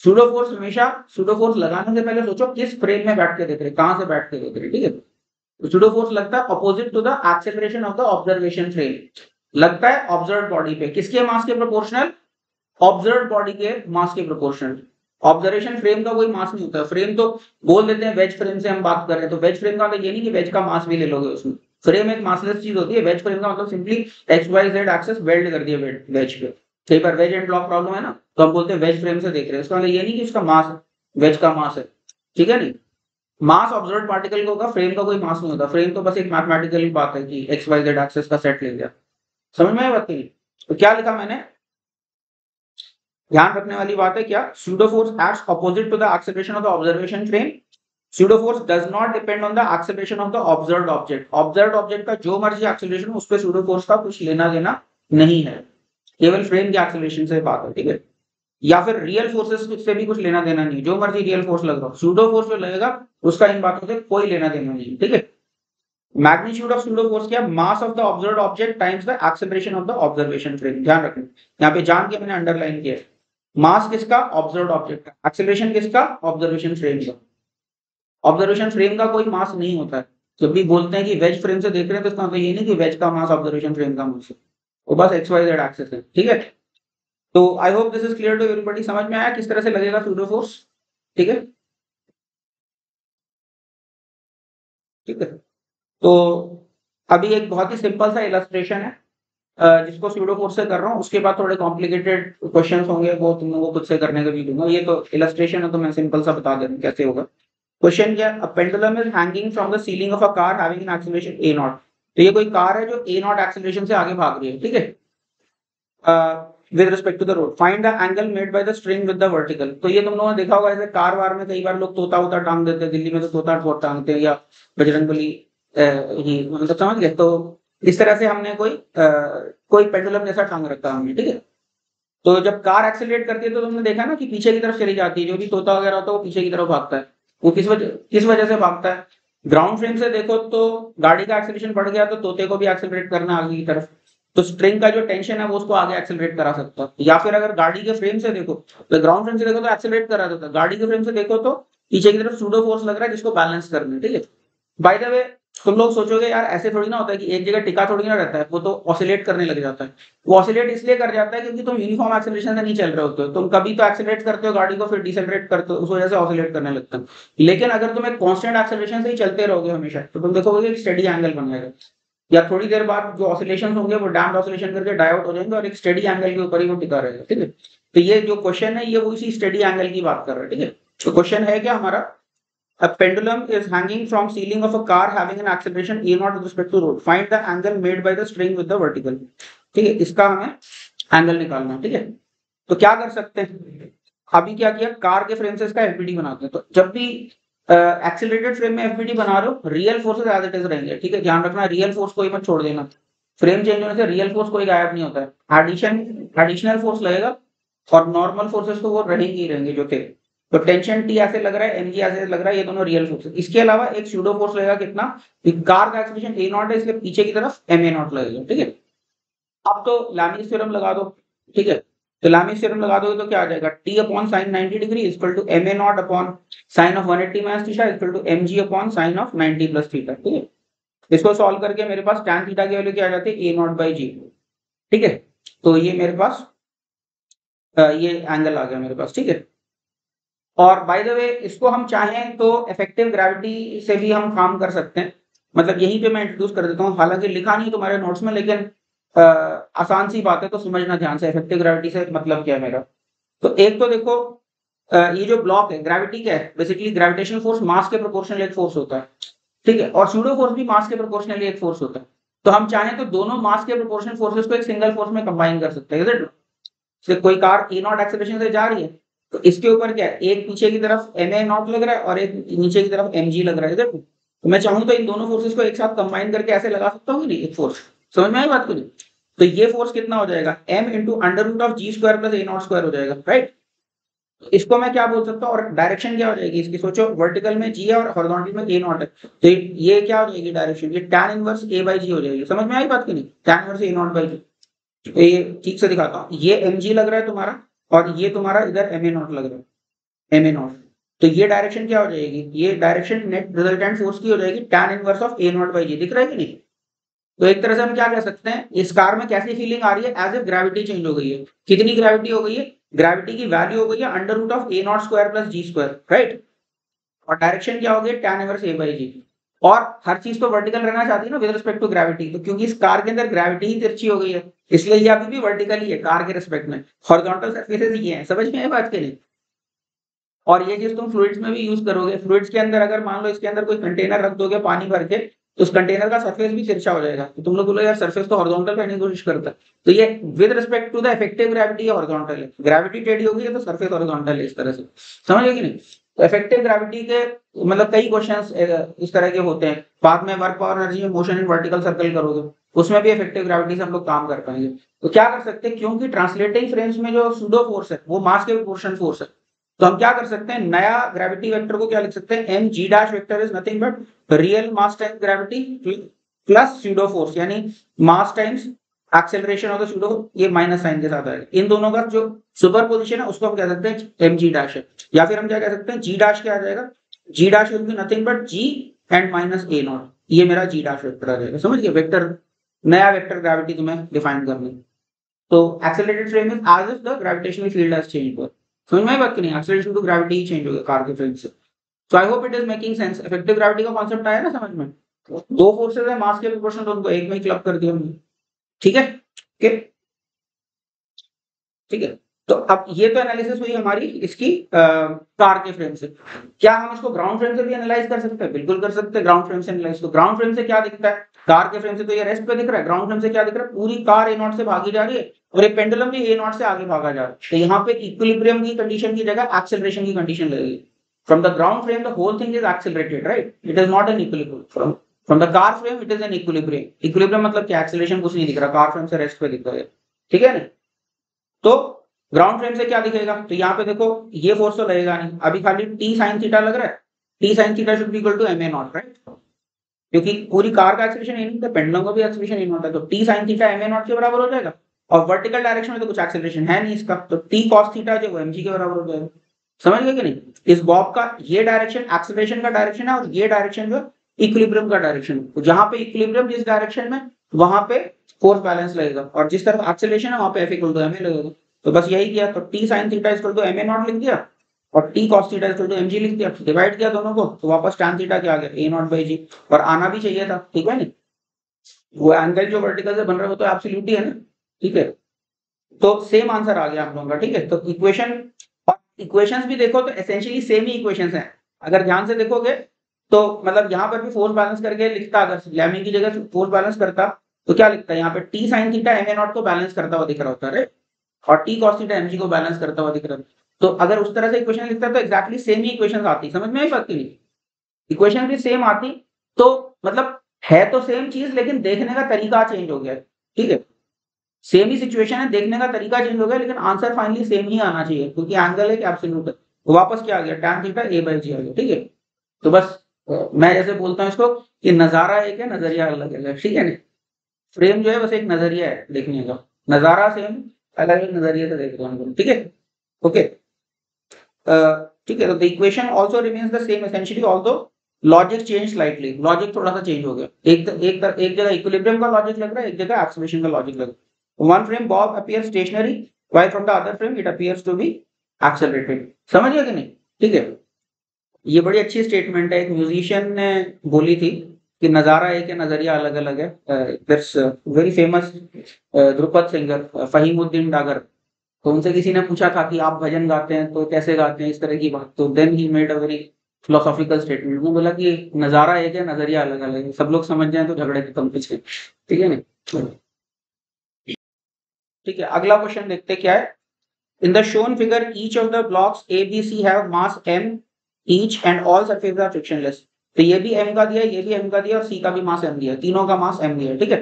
सूडो फोर्स हमेशा, सूडो फोर्स लगाने से पहले सोचो किस फ्रेम में बैठ के देख रहे, कहां से बैठ के देख रहे। ठीक है, तो सूडो फोर्स लगता है opposite to the acceleration of the observation frame, लगता है ऑब्जर्व बॉडी पे, किसके मास के प्रोपोर्शनल, ऑब्जर्व बॉडी के मास के प्रोपोर्शनल। ऑब्जर्वेशन फ्रेम का कोई मास नहीं होता, फ्रेम तो बोल देते हैं वेज फ्रेम से हम बात कर रहे हैं, तो वेज फ्रेम का ये नहीं कि वेज का मास भी ले लोगे उसमें। फ्रेम एक मासलेस चीज होती है, वेज फ्रेम का मतलब simply X Y Z axes welded कर दिया वेज पे। कई बार वेज एंड ब्लॉक प्रॉब्लम है ना, तो हम बोलते हैं वेज फ्रेम से देख रहे हैं, उसका मतलब ये नहीं कि उसका मास वेज का मास है। ठीक है, नहीं, मास ऑब्जर्व पार्टिकल का होगा, फ्रेम का कोई मास नहीं होता। फ्रेम तो बस एक मैथमेटिकल बात है कि एक्स वाई जेड एक्सेस का सेट ले लिया। समझ में आया बात नहीं? तो क्या लिखा मैंने, ध्यान रखने वाली बात है क्या, pseudo force acts opposite to the acceleration of the observation frame. Pseudo force does not depend on the acceleration of the observed object. Observed object का जो मर्जी acceleration उस पे pseudo force का कुछ लेना देना नहीं है, केवल फ्रेम के acceleration से बात है। ठीक है, या फिर रियल फोर्सेस से भी कुछ लेना देना नहीं, जो मर्जी रियल फोर्स लग रहा हो, pseudo force जो लगेगा उसका इन बातों से कोई लेना देना नहीं। ठीक है, मैग्नीट्यूड ऑफ pseudo force क्या, मास of the observed object times the acceleration of the observation frame. ध्यान रखना, यहाँ पे जान के मैंने अंडरलाइन किया, मास किसका, ऑब्जर्व्ड ऑब्जेक्ट का, एक्सेलरेशन किसका, ऑब्जर्वेशन फ्रेम का। ऑब्जर्वेशन फ्रेम का कोई मास नहीं होता है। जब भी बोलते हैं कि वेज फ्रेम से देख रहे हैं तो इसका मतलब ये नहीं कि वेज का मास ऑब्जर्वेशन फ्रेम का मास है, वो बस एक्स वाई जेड एक्सेस है। ठीक है, तो I hope this is clear to everybody. समझ में आया किस तरह से लगेगा सूडो फोर्स? ठीक है, ठीक है, तो अभी एक बहुत ही सिंपल सा इलस्ट्रेशन है जिसको सूडो फोर्स से कर रहा हूँ, उसके बाद थोड़े कॉम्प्लिकेटेड क्वेश्चंस होंगे वो तुम लोगों को खुद से करने का भी दूंगा। ये तो इलस्ट्रेशन है तो मैं सिंपल सा बता दे रहा हूँ कैसे होगा। क्वेश्चन क्या, a pendulum is hanging from the ceiling of a car having an acceleration a not. तो ये कोई कार है जो a नॉट एक्सेलरेशन से आगे भाग रही है। ठीक है, with respect to the road, find the angle made by the string with the vertical. तो ये तुम लोगों ने देखा होगा, ऐसे कार वार में कई बार लोग तोता उता टांग देते हैं, दिल्ली में तो तोता बहुत टांगते हैं, या बजरंगबली ही, मतलब समझ गए। तो इस तरह से हमने कोई पेंडुलम जैसा टांग रखा है हमने। ठीक है, तो जब कार एक्सेलरेट करती है तो तुमने देखा ना कि पीछे की तरफ चली जाती है, जो भी तोता वगैरह होता है वो पीछे की तरफ भागता है। वो किस वजह से भागता है? ग्राउंड फ्रेम से देखो तो गाड़ी का एक्सेलरेशन बढ़ गया तो तोते को भी एक्सेलरेट करना आगे की तरफ, तो स्ट्रिंग का जो टेंशन है वो उसको आगे एक्सेलरेट करा सकता है। या फिर अगर गाड़ी के फ्रेम से देखो तो ग्राउंड फ्रेम से देखो तो एक्सेलरेट करा देता है, गाड़ी के फ्रेम से देखो तो पीछे की तरफ सूडो फोर्स लग रहा है जिसको बैलेंस करना है। ठीक है, बाय द वे तुम लोग सोचोगे यार ऐसे थोड़ी ना होता है कि एक जगह टिका थोड़ी ना रहता है, वो तो ऑसिलेट करने लग जाता है। वो ऑसिलेट इसलिए कर जाता है क्योंकि तुम यूनिफॉर्म एक्सेलरेशन से नहीं चल रहे होते हो, तुम कभी तो एक्सेलरेट करते हो गाड़ी को फिर डिसेलरेट करते हो, उस वजह से ऑसिलेट करने लगता है। लेकिन अगर तुम एक कांस्टेंट एक्सेलरेशन से ही चलते रहोगे हमेशा तो तुम देखोगे कि स्टेडी एंगल बन जाएगा, या थोड़ी देर बाद जो ऑसिलेशन होंगे वो डैम्ड ऑसिलेशन करके डायोड हो जाएंगे और एक स्टेडी एंगल के ऊपर ही वो टिका रहेगा। ठीक है, तो ये जो क्वेश्चन है ये वो इसी स्टेडी एंगल की बात कर रहा है। ठीक है, तो क्वेश्चन है क्या हमारा, a pendulum is hanging from ceiling of a car having an acceleration a naught with respect to road. Find the angle made by the string with the vertical. ठीक है, इसका हमें एंगल निकालना है। ठीक है, तो क्या कर सकते हैं, अभी क्या किया, कार के फ्रेम से इसका एफबीडी बनाते हैं। तो जब भी एक्सीलरेटेड फ्रेम में एफबीडी बना रहे हो real forces as it is रहेंगे। ठीक है, ध्यान रखना रियल फोर्स कोई मत छोड़ देना, फ्रेम चेंज होने से रियल फोर्स कोई गायब नहीं होता है, एडिशनल फोर्स लगेगा और नॉर्मल फोर्सेस तो वो रहेंगे ही रहेंगे जो थे। तो टेंशन टी ऐसे लग रहा है, एमजी ऐसे लग रहा है, ये दोनों रियल फोर्स। इसके अलावा एक स्यूडो फोर्स लगेगा कितना, कार का एक्सीलरेशन ए नॉट है इसलिए पीछे की तरफ एम ए नॉट लगेगा। ठीक है, अब तो लैमिस थ्योरम लगा दो। ठीक है, तो लैमिस थ्योरम लगा दोगे तो क्या आ जाएगा, T upon sine 90 degree equal to M A not upon sine of 180 minus theta equal to M G upon sine of 90 plus theta. ठीक है, इसको सॉल्व करके मेरे पास tan थीटा की वैल्यू क्या आ जाती है, ए नॉट बाई जी। ठीक है, तो ये मेरे पास ये एंगल आ गया मेरे पास। ठीक है, और बाय द वे इसको हम चाहें तो इफेक्टिव ग्रेविटी से भी हम काम कर सकते हैं, मतलब यहीं पे मैं इंट्रोड्यूस कर देता हूँ, हालांकि लिखा नहीं तुम्हारे नोट्स में, लेकिन आसान सी बात है तो समझना ध्यान से इफेक्टिव ग्रेविटी से मतलब क्या है मेरा। तो एक तो देखो ये जो ब्लॉक है ग्रेविटी क्या है, बेसिकली ग्रेविटेशनल फोर्स मास के प्रोपोर्शनल एक फोर्स होता है। ठीक है, और सूडो फोर्स भी मास के प्रोपोर्शनल एक फोर्स होता है। तो हम चाहें तो दोनों मास के प्रोपोर्शनल फोर्सेस को एक सिंगल फोर्स में कंबाइन कर सकते हैं। जैसे कोई कार ए नॉट एक्सेलरेशन से जा रही है तो इसके ऊपर क्या है, एक पीछे की तरफ एम ए नॉट लग रहा है और एक नीचे की तरफ एम जी लग रहा है। देखो तो मैं चाहूँ तो इन दोनों फोर्सेस को एक साथ कंबाइन करके ऐसे लगा सकता हूँ नहीं, एक फोर्स। समझ में आई बात को नहीं? तो ये फोर्स कितना हो जाएगा, M into under root of G square plus A not square हो जाएगा। राइट, तो इसको मैं क्या बोल सकता हूँ, और डायरेक्शन क्या हो जाएगी इसकी, सोचो वर्टिकल में जी है और हॉरिजॉन्टल में ए नॉट है, तो ये क्या हो जाएगी डायरेक्शन, ये tan inverse A by g हो जाएगी। समझ में आई बात की नहीं, tan inverse a not by g. तो ये ठीक से दिखाता हूँ, ये एम जी लग रहा है तुम्हारा और ये तुम्हारा इधर एम ए नॉट लग रहा है, एम ए नॉट। तो ये डायरेक्शन क्या हो जाएगी, ये डायरेक्शन नेट रिजल्टेंट फोर्स की हो जाएगी tan inverse of A not by g. दिख रहा है कि नहीं? तो एक तरह से हम क्या कह सकते हैं, इस कार में कैसी फीलिंग आ रही है, एज इफ ग्रेविटी चेंज हो गई है। कितनी ग्रेविटी हो गई है, ग्रेविटी की वैल्यू हो गई है under root of A not square plus G square. Right, और डायरेक्शन क्या हो गई, tan inverse A by G. और हर चीज तो वर्टिकल रहना चाहती है ना विद रिस्पेक्ट टू ग्रेविटी, तो क्योंकि इस कार के अंदर ग्रेविटी ही तिरछी हो गई है इसलिए ये अभी भी वर्टिकल ही है कार के रिस्पेक्ट में, हॉरिजॉन्टल सरफेसेस ये हैं। समझ में है बात के लिए? और ये चीज तुम फ्लूइड्स में भी यूज करोगे, फ्लूइड्स के अंदर अगर मान लो इसके अंदर कोई कंटेनर रख दोगे पानी भर के तो उस कंटेनर का सरफेस भी तिरछा हो जाएगा, तो तुम लोग बोलो यार सरफेस तो हॉरिजॉन्टल रहने की कोशिश करता है, तो ये with respect to the effective gravity horizontal है, ग्रेविटी टेढ़ी हो गई है तो सरफेस हॉरिजॉन्टल है, इस तरह से। समझ गए कि नहीं? तो इफेक्टिव ग्रेविटी के मतलब कई क्वेश्चंस इस तरह के होते हैं, बाद में वर्क पावर एनर्जी में मोशन इन वर्टिकल सर्कल करोगे उसमें भी इफेक्टिव ग्रेविटी से हम लोग काम कर पाएंगे। तो क्या कर सकते हैं, क्योंकि ट्रांसलेटिंग फ्रेम्स में जो सूडो फोर्स है वो मास के प्रोपोर्शन फोर्स है, तो हम क्या कर सकते हैं, नया ग्रेविटी वेक्टर को क्या लिख सकते हैं, m g dash vector is nothing but real mass times gravity plus pseudo force, यानी mass times acceleration of the pseudo, ये माइनस साइन के साथ आएगा। इन दोनों का जो सुपर पोजिशन है उसको हम कह सकते हैं एम जी डैश है, या फिर हम क्या कह सकते हैं, जी डैश क्या आ जाएगा, g dash will be nothing but g and minus a not, ये मेरा जी डैश वेक्टर आ जाएगा। समझ गए, वेक्टर नया वेक्टर ग्रेविटी तुम्हें डिफाइन करनी। तो accelerated frame is as if the gravitational field has changed. समझ में आई बात की नहीं, एक्सेलरेशन टू ग्रेविटी ही चेंज हो गया कार के फ्रेम से। So I hope it is making sense. Effective gravity का कांसेप्ट आया ना समझ में, दो फोर्सेस है मास के प्रोपोर्शनल, तो उनको एक में ही क्लब कर दिया हमने। ठीक है, ठीक है, तो अब ये तो एनालिसिस हुई हमारी इसकी कार के फ्रेम से। क्या हम इसको ग्राउंड फ्रेम से भी एनालाइज कर सकते हैं? बिल्कुल कर सकते हैं ग्राउंड फ्रेम से एनालाइज। तो ग्राउंड फ्रेम से क्या दिखता है, कार के फ्रेम से तो ये रेस्ट पे दिख रहा है, ग्राउंड फ्रेम से क्या दिख रहा है, पूरी कार ए नॉट से भागी जा रही है और एक पेंडुलम भी ए नॉट से आगे भागा जा रहा है। तो यहाँ पे इक्विलिब्रियम की कंडीशन की जगह एक्सेलरेशन की कंडीशन लगेगी। From the ground frame the whole thing is accelerated, right, it is not in equilibrium. From the car frame it is in equilibrium. Equilibrium मतलब क्या, एक्सेलरेशन कुछ नहीं दिख रहा, कार फ्रेम से रेस्ट पे दिख रहा है। ठीक है ना? तो ग्राउंड फ्रेम से क्या दिखेगा, तो यहाँ पे देखो ये फोर्स तो लगेगा नहीं, अभी खाली टी साइन थीटा लग रहा है, T sine theta should be equal to ma not, right, क्योंकि पूरी कार का एक्सीलरेशन ए नॉट है, पेंडुलम का भी एक्सीलरेशन ए नॉट है, तो T sine theta ma not के बराबर हो जाएगा, और वर्टिकल डायरेक्शन में तो कुछ एक्सीलरेशन है नहीं इसका, तो टी कॉस थीटा जो वो mg के बराबर हो जाएगा। समझ गए कि नहीं, इस बॉब का ये डायरेक्शन एक्सीलरेशन का डायरेक्शन है, और ये डायरेक्शन जो इक्विलिब्रियम का डायरेक्शन है, जहां पे इक्विलिब्रियम जिस डायरेक्शन में वहां पे फोर्स बैलेंस लगेगा, और जिस तरफ एक्सीलरेशन है वहां पे F इक्वल टू ma लगेगा। तो बस यही किया, तो T sine theta equal to ma not लिख दिया, और T cos theta equal to mg लिख दिया, डिवाइड किया दोनों को, तो वापस tan थीटा क्या आ गया a नॉट बाई जी, और आना भी चाहिए था, ठीक है नहीं, वो एंगल जो वर्टिकल से बन रहा है वो तो एब्सोल्यूट ही है ना, ठीक है, तो सेम आंसर आ गया आप लोगों का, ठीक है। तो इक्वेशन और इक्वेशंस भी देखो तो एसेंशियली सेम ही इक्वेशंस हैं, अगर ध्यान से देखोगे तो मतलब यहाँ पर भी फोर्स बैलेंस करके लिखता, अगर लैमिंग की जगह फोर्स बैलेंस करता तो क्या लिखता है यहाँ पे, T sine theta ma not को बैलेंस करता हुआ दिख रहा होता है, और टी कॉस थीटा mg को बैलेंस करता हुआ दिख रहा है, तो अगर उस तरह से इक्वेशन लिखता तो एक्जैक्टली सेम ही इक्वेशन आती, समझ में आई बात की नहीं, इक्वेशन भी सेम आती, तो मतलब है तो सेम चीज लेकिन देखने का तरीका चेंज हो गया, ठीक है, सेम ही सिचुएशन है, देखने का तरीका चेंज हो गया, लेकिन आंसर फाइनली सेम ही आना चाहिए, क्योंकि एंगल है कि एब्सोल्यूट है, तो वापस क्या आ गया, tan थीटा a बाई जी आ गया, ठीक है। तो बस मैं जैसे बोलता हूँ इसको कि नजारा एक है, नजरिया अलग अलग, ठीक है ना, फ्रेम जो है बस एक नजरिया है देखने का, नजारा सेम, अलग अलग नजरिए से देख रहे हैं, ठीक है, ओके, ठीक है। तो the equation also remains the same essentially, although logic change slightly, logic थोड़ा सा चेंज हो गया, एक जगह इक्विलिब्रियम का लॉजिक लग रहा है, एक जगह एक्सीलरेशन का लॉजिक लग रहा है, one frame bob appears stationary while from the other frame it appears to be accelerated, समझ गए कि नहीं, ठीक है। ये बड़ी अच्छी स्टेटमेंट है, एक म्यूजिशियन ने बोली थी कि नजारा एक है, नजरिया अलग अलग है, that's very famous Dhrupad singer Fahimuddin Dagar, तो उनसे किसी ने पूछा था कि आप भजन गाते हैं तो कैसे गाते हैं, इस तरह की बात, तो then he made a very philosophical statement, उन्होंने बोला कि नजारा एक है, नजरिया अलग अलग है, सब लोग समझ जाए तो झगड़े खत्म पीछे, ठीक है ना, ठीक है। अगला क्वेश्चन देखते क्या है, in the shown figure each of the blocks A B C have mass m each and all surface are frictionless, तो ये भी m का दिया, ये भी m का दिया, और c का भी मास m दिया, तीनों का मास m दिया, ठीक है।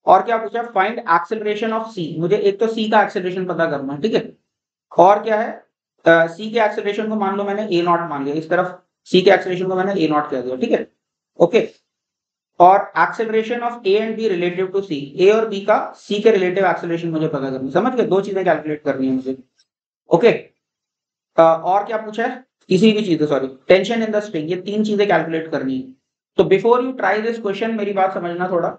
और क्या पूछा, फाइंड एक्सेलरेशन ऑफ c, मुझे एक तो c का एक्सेलरेशन पता करना है, ठीक है, और क्या है, सी के एक्सेलरेशन को मान लो मैंने ए नॉट मान लिया, इस तरफ सी के एक्सेलरेशन को मैंने ए नॉट कह दिया, ठीक है, ओके, और acceleration of A and B relative to C, A और बी का सी के रिलेटिव एक्सेलरेशन मुझे पता करनी, समझ गए, दो चीजें कैलकुलेट करनी है मुझे, ओके। और क्या पूछा है, किसी भी चीज, sorry, tension in the string, ये तीन चीजें कैलकुलेट करनी है। तो before you try this question मेरी बात समझना थोड़ा,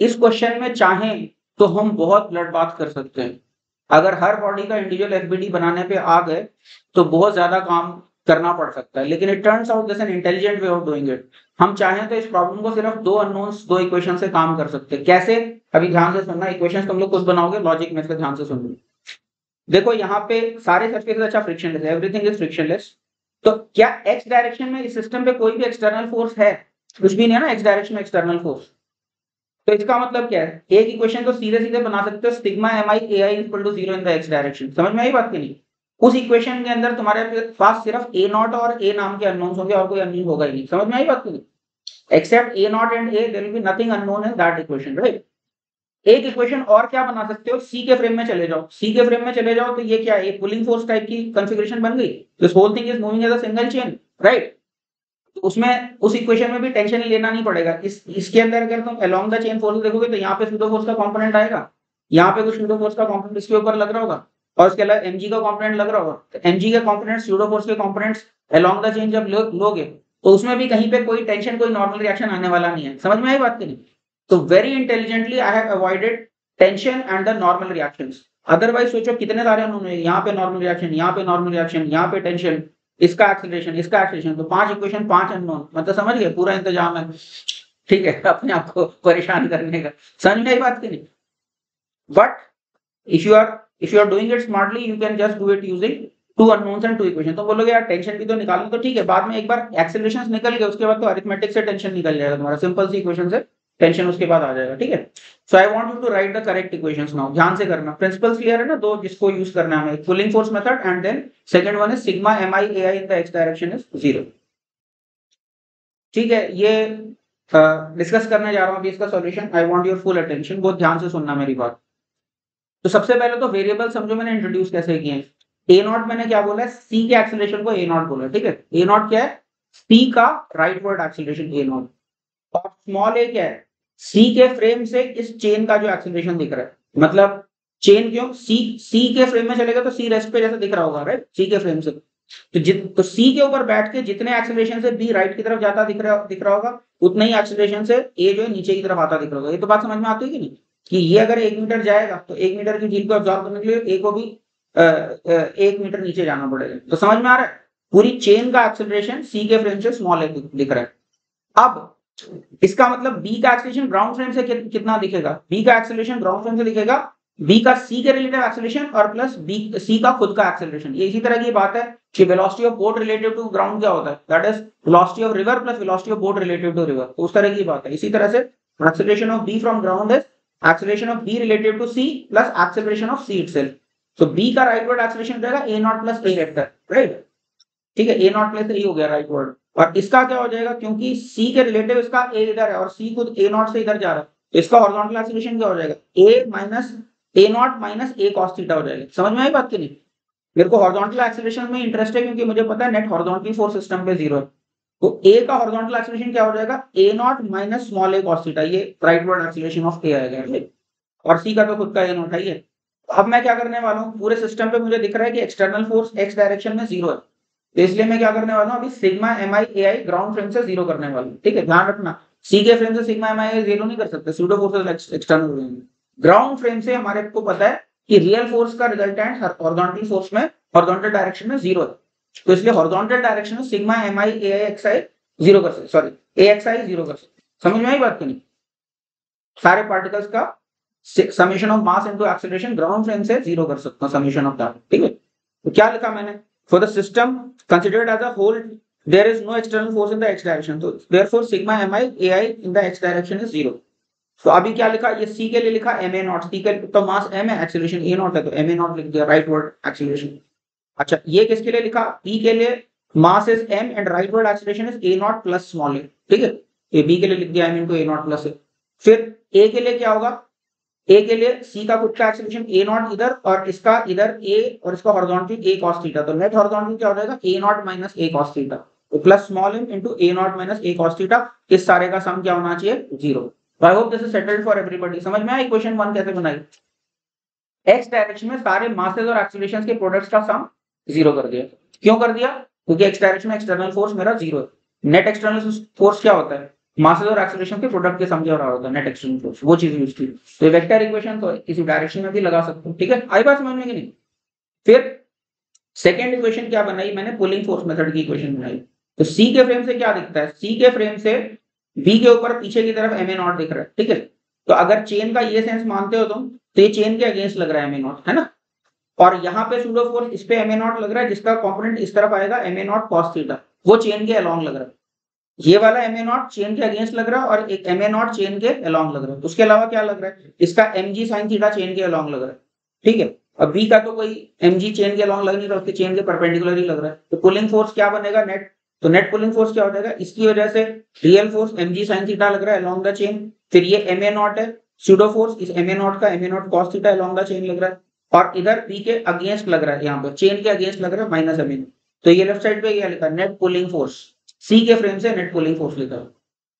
इस क्वेश्चन में चाहें तो हम बहुत ब्लड बात कर सकते हैं, अगर हर बॉडी का इंडिविजुअल एफबीडी बनाने पे आ गए तो बहुत ज्यादा काम करना पड़ सकता है, लेकिन it turns out this an intelligent way of doing it, हम चाहें तो इस प्रॉब्लम को सिर्फ दो अननोन्स, दो इक्वेशन से काम कर सकते हैं, कैसे, अभी ध्यान से सुनना, इक्वेशन तुम लोग खुद बनाओगे, लॉजिक में इसका ध्यान से सुनना, देखो यहाँ पे सारे सरफेस अच्छा फ्रिक्शनलेस है, एवरीथिंग इज फ्रिक्शनलेस, तो क्या एक्स डायरेक्शन में इस सिस्टम पे कोई भी एक्सटर्नल फोर्स है, कुछ भी नहीं है ना एक्स डायरेक्शन में एक्सटर्नल फोर्स, तो इसका मतलब क्या है, एक इक्वेशन तो सीधे सीधे बना सकते हो, sigma M I A I equal to zero in the x direction, समझ में आई बात की नहीं, उस इक्वेशन के अंदर तुम्हारे पास सिर्फ ए नॉट और ए नाम के अननोन्स होंगे, और कोई अननोन होगा ही नहीं, समझ में आई बात की नहीं, except A not and A there will be nothing unknown in that equation, right. एक इक्वेशन और क्या बना सकते हो, सी के फ्रेम में चले जाओ, सी के फ्रेम में चले जाओ, तो ये क्या है, पुलिंग फोर्स टाइप की कॉन्फ़िगरेशन बन गई, this whole thing is moving as a single chain, right, तो उसमें उस इक्वेशन में भी टेंशन लेना नहीं पड़ेगा, इसके अंदर अगर तुम अलोंग द चेन फोर्स देखोगे तो यहाँ पे सूडो फोर्स का कंपोनेंट आएगा, यहाँ पे कुछ सूडो फोर्स का कंपोनेंट इसके ऊपर लग रहा होगा, और उसके अलावा एमजी का कंपोनेंट लग रहा होगा, तो एमजी के कंपोनेंट सूडो फोर्स के कंपोनेंट्स अलोंग द चेन जब लोगे तो उसमें भी कहीं पे कोई टेंशन, कोई नॉर्मल रिएक्शन आने वाला नहीं है, समझ में आई बात की नहीं, तो very intelligently I have avoided tension and the normal reactions, otherwise सोचो कितने सारे उन्होंने, यहाँ पे नॉर्मल रिएक्शन, यहाँ पे नॉर्मल रिएक्शन, यहाँ पे टेंशन, इसका एक्सीलरेशन, इसका एक्सीलरेशन, तो पांच इक्वेशन, पांच अननोन, मतलब समझ गए पूरा इंतजाम है, ठीक है, अपने आप को परेशान करने का, समझ में आई बात की नहीं, but if you are doing it smartly you can just do it using two unknowns and two equation, तो बोलोगे यार टेंशन भी तो निकालना, तो ठीक है, बाद में एक बार एक्सेलरेशंस निकल गए उसके बाद तो अरिथमेटिक से टेंशन निकल जाएगा तुम्हारा, सिंपल सी इक्वेशन से टेंशन उसके बाद आ जाएगा, ठीक है। So I want you to write the correct equations now, ध्यान से करना, प्रिंसिपल्स क्लियर है ना, दो जिसको यूज करना है हमें, pulling force method and then second one is sigma M I A I in the x direction is zero, ठीक है। ये डिस्कस करने जा रहा हूं अभी इसका solution, I want your full attention, बहुत ध्यान से सुनना मेरी बात, तो सबसे पहले तो वेरिएबल समझो मैंने इंट्रोड्यूस कैसे किए हैं। ए नॉट मैंने क्या बोला है, सी के एक्सेलरेशन को ए नॉट बोला, ठीक है। ए नॉट क्या है, सी का rightward acceleration A not, और स्मॉल ए क्या है, सी के फ्रेम से इस चेन का जो एक्सेलरेशन दिख रहा है, मतलब चेन क्यों, सी के फ्रेम में चलेगा तो सी रेस्ट पे जैसे दिख रहा होगा, राइट, सी के फ्रेम से। तो सी के ऊपर बैठ के जितने एक्सेलरेशन से बी राइट की तरफ जाता दिख रहा होगा, उतने ही एक्सेलरेशन से ए जो है नीचे की तरफ आता दिख रहा होगा। ये तो बात समझ में आती है कि नहीं, कि ये अगर 1 मीटर जाएगा तो 1 मीटर की झील को ऑब्जॉर्व करने के लिए ए को भी 1 मीटर नीचे जाना पड़ेगा। तो समझ में आ रहा है, पूरी चेन का एक्सेलरेशन सी के फ्रेम से स्मॉल ए दिख रहा है। अब इसका मतलब बी का एक्सेलरेशन ग्राउंड फ्रेम से कितना दिखेगा, बी का एक्सेलरेशन ग्राउंड फ्रेम से दिखेगा बी का सी के रिलेटिव एक्सेलरेशन और प्लस बी सी का खुद का एक्सेलरेशन। ये इसी तरह की बात है कि velocity of boat relative to ground क्या होता है, that is velocity of river plus velocity of boat relative to river, तो उस तरह की बात है। इसी तरह से acceleration of B from ground is acceleration of B relative to C plus acceleration of C itself. तो बी का राइट वर्ड एक्सेलरेशन रहेगा a not plus a vector, right, ठीक है, ए नॉट प्लस ए हो गया राइट वर्ड। और इसका क्या हो जाएगा, क्योंकि सी के रिलेटिव इसका ए इधर है और सी खुद ए नॉट से इधर जा रहा है, तो इसका हॉरिजॉन्टल एक्सेलरेशन क्या हो जाएगा, a minus a not minus a cos theta हो जाएगा। समझ में आई बात की नहीं, मेरे को हॉरिजॉन्टल एक्सेलरेशन में इंटरेस्ट है क्योंकि मुझे पता है नेट हॉरिजॉन्टल फोर्स सिस्टम पे 0 है। तो ए का हॉरिजॉन्टल एक्सेलरेशन क्या हो जाएगा, a not minus small a cos theta, ये rightward acceleration of A आएगा, और सी का तो खुद का ए नॉट है। अब मैं क्या करने वाला हूँ, पूरे सिस्टम पे मुझे दिख रहा है कि एक्सटर्नल फोर्स एक्स डायरेक्शन में 0 है, तो इसलिए मैं क्या करने वाला हूँ, अभी सिग्मा एम आई ए आई ग्राउंड फ्रेम से 0 करने वाला हूँ, ठीक है। ध्यान रखना, सी के फ्रेम से सिग्मा एम आई 0 नहीं कर सकते, pseudo forces external. Ground frame से हमारे को पता है कि रियल फोर्स का रिजल्टेंट हॉरिजॉन्टल फोर्स में हॉरिजॉन्टल डायरेक्शन में 0 है, तो इसलिए हॉरिजॉन्टल डायरेक्शन में सिग्मा एम आई ए आई एक्स आई 0 कर सकते, सॉरी ए एक्स आई 0 कर सकते। समझ में आई बात की नहीं, सारे पार्टिकल्स का summation of mass into acceleration ground frame से 0 कर सकता हूं, समेशन ऑफ दैट, ठीक है। तो क्या लिखा मैंने, for the system considered as a whole there is no external force in the x direction, तो therefore sigma M I A I in the x direction is 0। तो अभी क्या लिखा, ये सी के लिए लिखा एम ए नॉट, सी के तो मास एम है, एक्सेलरेशन ए नॉट है, तो एम ए नॉट लिख दिया, राइट वर्ड एक्सेलरेशन। अच्छा, ये किसके लिए लिखा, बी के लिए mass is m and rightward acceleration is a not plus small a, ठीक है, ये बी के लिए लिख दिया m into a not plus a. फिर ए के लिए क्या होगा, ए के लिए सी का खुद का एक्सेलरेशन ए नॉट इधर और इसका इधर ए और इसका हॉरिजॉन्टल ए कॉस थीटा, तो नेट हॉरिजॉन्टल क्या हो जाएगा, a not minus a cos theta, तो plus small m into a not minus a cos theta, इस सारे का सम क्या होना चाहिए, 0। I hope this is settled for everybody. समझ में आया इक्वेशन 1 कैसे बनाई, एक्स डायरेक्शन में सारे मासेस और एक्सेलरेशंस के प्रोडक्ट्स का सम 0 कर दिया। क्यों कर दिया, क्योंकि एक्स डायरेक्शन में एक्सटर्नल फोर्स मेरा 0 है। नेट एक्सटर्नल फोर्स क्या होता है, मासेस और एक्सेलरेशन के प्रोडक्ट के सम के बराबर होता है नेट एक्सटर्नल फोर्स, वो चीज यूज की। तो ये वेक्टर इक्वेशन तो इसी डायरेक्शन में भी लगा सकते हो, ठीक है, आई बात समझ में कि नहीं। फिर सेकेंड इक्वेशन क्या बनाई मैंने, पुलिंग फोर्स मेथड की इक्वेशन बनाई। तो सी के फ्रेम से क्या दिखता है, सी के फ्रेम से बी के ऊपर पीछे की तरफ एम ए नॉट दिख रहा है, ठीक है। तो अगर चेन का ये सेंस मानते हो तुम, तो ये चेन के अगेंस्ट लग रहा है एम ए नॉट, है ना, और यहाँ पे सूडो फोर्स इस पे एम ए नॉट लग रहा है, जिसका कंपोनेंट इस तरफ आएगा M A naught cos theta, वो चेन के अलोंग लग रहा है। ये वाला एम ए नॉट चेन के अगेंस्ट लग रहा है और एक एम ए नॉट चेन के अलोंग लग रहा है। उसके अलावा क्या लग रहा है, इसका M G sine theta chain के अलोंग लग रहा है, ठीक है। अब बी का तो कोई एम जी चेन के अलोंग लग नहीं रहा, उसके चेन के परपेंडिकुलर ही लग रहा है। तो पुलिंग फोर्स क्या बनेगा, नेट, तो नेट पुलिंग फोर्स क्या हो जाएगा, इसकी वजह से real force M G sine theta लग रहा है अलोंग द चेन, फिर ये एम ए नॉट है सूडो फोर्स, इस एम ए नॉट का M A naught cos theta along the chain लग रहा है, और इधर बी के अगेंस्ट लग रहा है, यहाँ पर चेन के अगेंस्ट लग रहा है माइनस एम ए। तो ये लेफ्ट साइड पे क्या लिखा, नेट पुलिंग फोर्स, सी के फ्रेम से नेट पुलिंग फोर्स लिखा,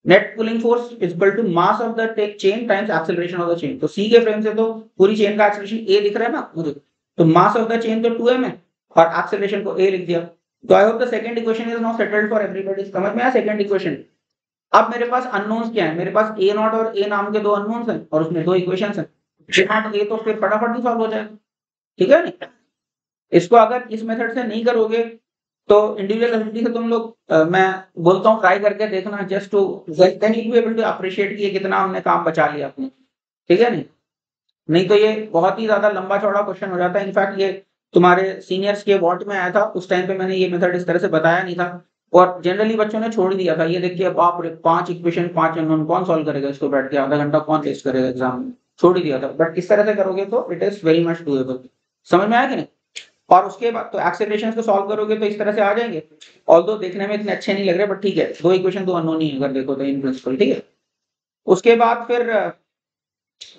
net pulling force is equal to mass of the chain times acceleration of the chain. तो सी के फ्रेम से तो पूरी चेन का एक्सेलरेशन ए दिख रहा है ना मुझे, तो मास ऑफ द चेन तो 2m है और एक्सेलरेशन को a लिख दिया। तो I hope the second equation is now settled for everybody. समझ में आया सेकंड इक्वेशन। अब मेरे पास अननोन्स क्या है, मेरे पास a नॉट और a नाम के दो अननोन्स हैं और उसमें दो इक्वेशंस हैं, a नॉट a तो फिर फटाफट ही सॉल्व हो जाएगा, ठीक है नहीं। इसको अगर इस मेथड से नहीं करोगे तो इंडिविजुअल एबिलिटी से तुम लोग मैं बोलता हूँ ट्राई करके देखना, just to then you will be able to appreciate कि कितना हमने काम बचा लिया अपने, ठीक है नहीं तो ये बहुत ही ज्यादा लंबा चौड़ा क्वेश्चन हो जाता है। इनफैक्ट ये तुम्हारे सीनियर्स के वॉट में आया था, उस टाइम पे मैंने ये मेथड इस तरह से बताया नहीं था और जनरली बच्चों ने छोड़ दिया था। ये देखिए बाप रे 5 इक्वेशन 5 अननोन, कौन सॉल्व करेगा इसको बैठ के, आधा घंटा कौन टेस्ट करेगा एग्जाम में, छोड़ ही दिया था। बट इस तरह से करोगे तो it is very much doable. समझ में आया कि नहीं। और उसके बाद तो एक्सेलरेशन को सॉल्व करोगे तो इस तरह से आ जाएंगे, ऑल्दो देखने में इतने अच्छे नहीं लग रहे, बट ठीक है, दो इक्वेशन दो अननोन ही अगर देखो तो इन प्रिंसिपल, ठीक है। उसके बाद फिर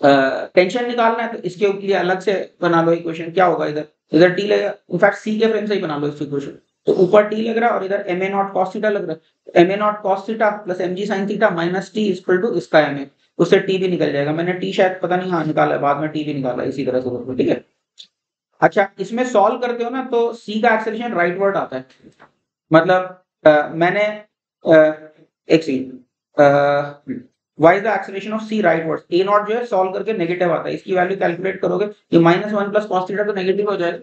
टेंशन निकालना है तो इसके लिए अलग से बना लो इक्वेशन। क्या होगा इधर, इधर टी लगेगा, इनफैक्ट सी के फ्रेम से ही बना लो इस इक्वेशन। तो ऊपर टी लग रहा है और इधर M A naught cos theta लग रहा है। M A naught cos theta plus M G sine theta minus T equal to इसका एम ए, उससे टी भी निकल जाएगा। मैंने टी शायद पता नहीं हाँ निकाला है, बाद में टी भी निकाला है इसी तरह से, ठीक है। अच्छा, इसमें सॉल्व करते हो ना तो सी का एक्सेलरेशन राइट वर्ड आता है। मतलब मैंने एक second, y is the acceleration of c rightwards, a not जो है सॉल्व करके नेगेटिव आता है, इसकी वैल्यू कैलकुलेट करोगे ये -1 प्लस cos थीटा तो नेगेटिव हो जाएगा।